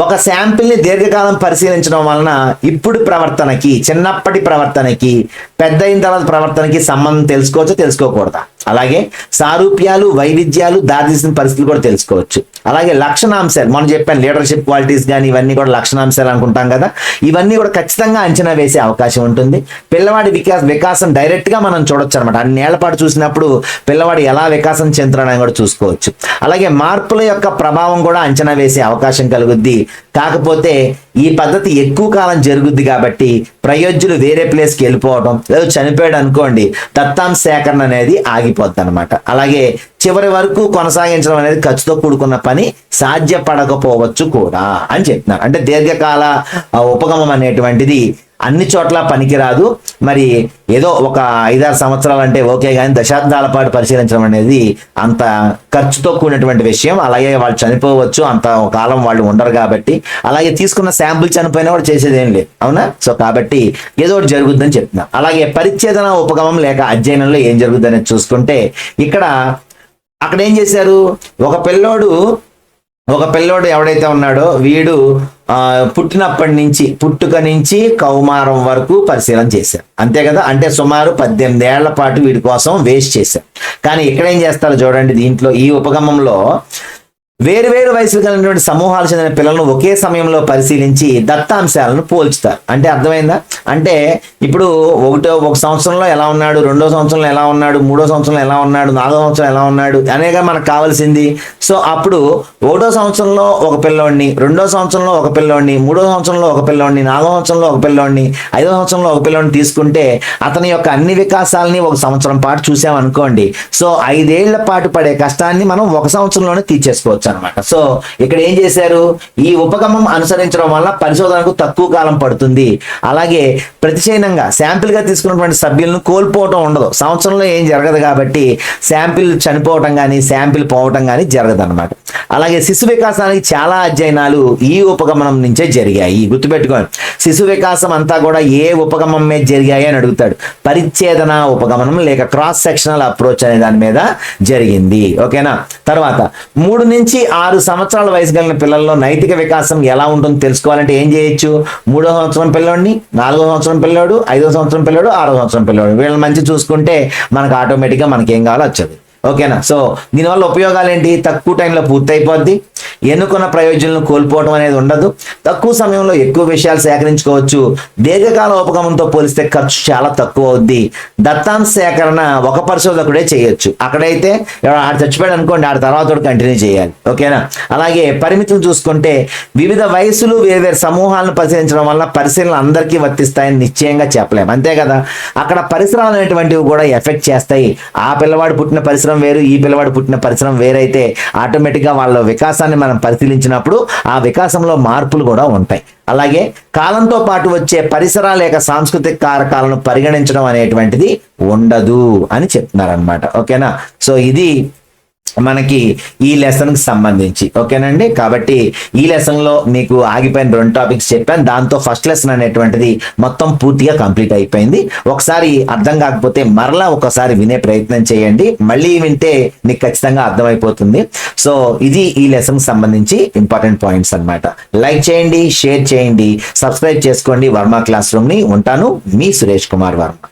ఒక శాంపిల్ ని దీర్ఘకాలం పరిశీలించడం వలన ఇప్పుడు ప్రవర్తనకి, చిన్నప్పటి ప్రవర్తనకి, పెద్ద అయిన తర్వాత ప్రవర్తనకి సంబంధం తెలుసుకోవచ్చు, తెలుసుకోకూడదా, అలాగే సారూప్యాలు, వైవిధ్యాలు, దారితీసిన పరిస్థితులు కూడా తెలుసుకోవచ్చు. అలాగే లక్షణాంశాలు, మనం చెప్పాను లీడర్షిప్ క్వాలిటీస్ కానీ ఇవన్నీ కూడా లక్షణాంశాలు అనుకుంటాం కదా, ఇవన్నీ కూడా ఖచ్చితంగా అంచనా వేసే అవకాశం ఉంటుంది. పిల్లవాడి వికాసం డైరెక్ట్ గా మనం చూడొచ్చు అనమాట. అన్నేళ్ల పాటు చూసినప్పుడు పిల్లవాడు ఎలా వికాసం చెందుతున్నాడని కూడా చూసుకోవచ్చు. అలాగే మార్పుల యొక్క ప్రభావం కూడా అంచనా వేసే అవకాశం కలుగుద్ది. కాకపోతే ఈ పద్ధతి ఎక్కువ కాలం జరుగుద్ది కాబట్టి ప్రయోజ్యులు వేరే ప్లేస్కి వెళ్ళిపోవడం, లేదా చనిపోయాడు అనుకోండి, దత్తాంశ సేకరణ అనేది ఆగిపోద్ది అనమాట. అలాగే చివరి వరకు కొనసాగించడం అనేది ఖర్చుతో కూడుకున్న పని, సాధ్యపడకపోవచ్చు కూడా అని చెప్తున్నారు. అంటే దీర్ఘకాల ఉపగమం అనేటువంటిది అన్ని చోట్ల పనికిరాదు. మరి ఏదో ఒక 5-6 సంవత్సరాలు అంటే ఓకే, కానీ దశాబ్దాల పాటు పరిశీలించడం అనేది అంత ఖర్చుతో కూడినటువంటి విషయం. అలాగే వాళ్ళు చనిపోవచ్చు, అంత కాలం వాళ్ళు ఉండరు కాబట్టి. అలాగే తీసుకున్న శాంపుల్ చనిపోయినా కూడా చేసేది ఏం లేదు, అవునా. సో కాబట్టి ఏదో ఒకటి జరుగుద్దని చెప్తున్నా. అలాగే పరిచ్ఛేదన ఉపగమం లేక అధ్యయనంలో ఏం జరుగుద్ది అనేది చూసుకుంటే, అక్కడ ఏం చేశారు, ఒక పిల్లోడు ఎవడైతే ఉన్నాడో వీడు పుట్టుక నుంచి కౌమారం వరకు పరిశీలన చేశారు, అంతే కదా. అంటే సుమారు 18 ఏళ్ల పాటు వీడి కోసం వేస్ట్ చేశారు. కానీ ఇక్కడ ఏం చేస్తారు చూడండి, దీంట్లో ఈ ఉపగమంలో వేరు వయసులు కలిగినటువంటి సమూహాలు చెందిన పిల్లలను ఒకే సమయంలో పరిశీలించి దత్తాంశాలను పోల్చుతారు. అంటే అర్థమైందా, అంటే ఇప్పుడు ఒక సంవత్సరంలో ఎలా ఉన్నాడు, 2వ సంవత్సరంలో ఎలా ఉన్నాడు, 3వ సంవత్సరంలో ఎలా ఉన్నాడు, 4వ సంవత్సరం ఎలా ఉన్నాడు అనేగా మనకు కావాల్సింది. సో అప్పుడు 1వ సంవత్సరంలో ఒక పిల్లోడిని, 2వ సంవత్సరంలో ఒక పిల్లోడిని, 3వ సంవత్సరంలో ఒక పిల్లోడిని, 4వ సంవత్సరంలో ఒక పిల్లోడిని, 5వ సంవత్సరంలో ఒక పిల్లోడిని తీసుకుంటే అతని యొక్క అన్ని వికాసాలని ఒక సంవత్సరం పాటు చూసామనుకోండి. సో 5 ఏళ్ల పాటు పడే కష్టాన్ని మనం 1 సంవత్సరంలోనే తీర్చేసుకోవచ్చు అనమాట. సో ఇక్కడ ఏం చేశారు, ఈ ఉపగమం అనుసరించడం వల్ల పరిశోధనకు తక్కువ కాలం పడుతుంది. అలాగే ప్రతిశయనంగా శాంపిల్ గా తీసుకున్నటువంటి సభ్యులను కోల్పోవటం ఉండదు. సంవత్సరంలో ఏం జరగదు కాబట్టి శాంపిల్ చనిపోవటం కానీ శాంపిల్ పోవటం కానీ జరగదు అనమాట. అలాగే శిశు వికాసానికి చాలా అధ్యయనాలు ఈ ఉపగమనం నుంచే జరిగాయి. గుర్తుపెట్టుకోండి, శిశు వికాసం అంతా కూడా ఏ ఉపగమం మీద జరిగాయి అని అడుగుతాడు. పరిచ్ఛేదన ఉపగమనం లేక క్రాస్ సెక్షనల్ అప్రోచ్ అనే దాని మీద జరిగింది. ఓకేనా. తర్వాత 3 నుంచి 6 సంవత్సరాల వయసు కలిగిన పిల్లల్లో నైతిక వికాసం ఎలా ఉంటుందో తెలుసుకోవాలంటే ఏం చేయొచ్చు, 3వ సంవత్సరం పిల్లోడిని, 4వ సంవత్సరం పిల్లోడు, 5వ సంవత్సరం పిల్లోడు, 6వ సంవత్సరం పిల్లోడు, వీళ్ళని మంచి చూసుకుంటే మనకు ఆటోమేటిక్గా మనకి ఏం కావాలో వచ్చేది. ఓకేనా. సో దీనివల్ల ఉపయోగాలు ఏంటి, తక్కువ టైంలో పూర్తయిపోద్ది, ఎన్నుకున్న ప్రయోజనాలను కోల్పోవడం అనేది ఉండదు, తక్కువ సమయంలో ఎక్కువ విషయాలు సేకరించుకోవచ్చు, దీర్ఘకాల ఉపగమంతో పోలిస్తే ఖర్చు చాలా తక్కువ అవుద్ది, దత్తాంశ సేకరణ ఒక పరిశోధకుడే చేయొచ్చు. అక్కడైతే ఆడు చచ్చిపోయాడు అనుకోండి, ఆడ తర్వాత కంటిన్యూ చేయాలి. ఓకేనా. అలాగే పరిమితులు చూసుకుంటే వివిధ వయసులు వేర్వేరు సమూహాలను పరిశీలించడం వల్ల పరిశీలనలు అందరికీ వర్తిస్తాయని నిశ్చయంగా చెప్పలేము, అంతే కదా. అక్కడ పరిసరాలు అనేటువంటివి కూడా ఎఫెక్ట్ చేస్తాయి. ఆ పిల్లవాడు పుట్టిన పరిసరం వేరు, ఈ పిల్లవాడు పుట్టిన పరిసరం వేరైతే ఆటోమేటిక్గా వాళ్ళ వికాసాన్ని మనం పరిశీలించినప్పుడు ఆ వికాసంలో మార్పులు కూడా ఉంటాయి. అలాగే కాలంతో పాటు వచ్చే పరిసరాల లేక సాంస్కృతిక కారకాలను పరిగణించడం అనేటువంటిది ఉండదు అని చెప్తున్నారు అనమాట. ఓకేనా. సో ఇది మనకి ఈ లెసన్ కి సంబంధించి ఓకేనండి. కాబట్టి ఈ లెసన్ లో మీకు ఆగిపోయిన 2 టాపిక్స్ చెప్పాను. దాంతో ఫస్ట్ లెసన్ అనేటువంటిది మొత్తం పూర్తిగా కంప్లీట్ అయిపోయింది. ఒకసారి అర్థం కాకపోతే మరలా ఒకసారి వినే ప్రయత్నం చేయండి. మళ్ళీ వింటే మీకు ఖచ్చితంగా అర్థమైపోతుంది. సో ఇది ఈ లెసన్ కి సంబంధించి ఇంపార్టెంట్ పాయింట్స్ అన్నమాట. లైక్ చేయండి, షేర్ చేయండి, సబ్స్క్రైబ్ చేసుకోండి వర్మ క్లాస్ రూమ్ ని. ఉంటాను, మీ సురేష్ కుమార్ వర్మ.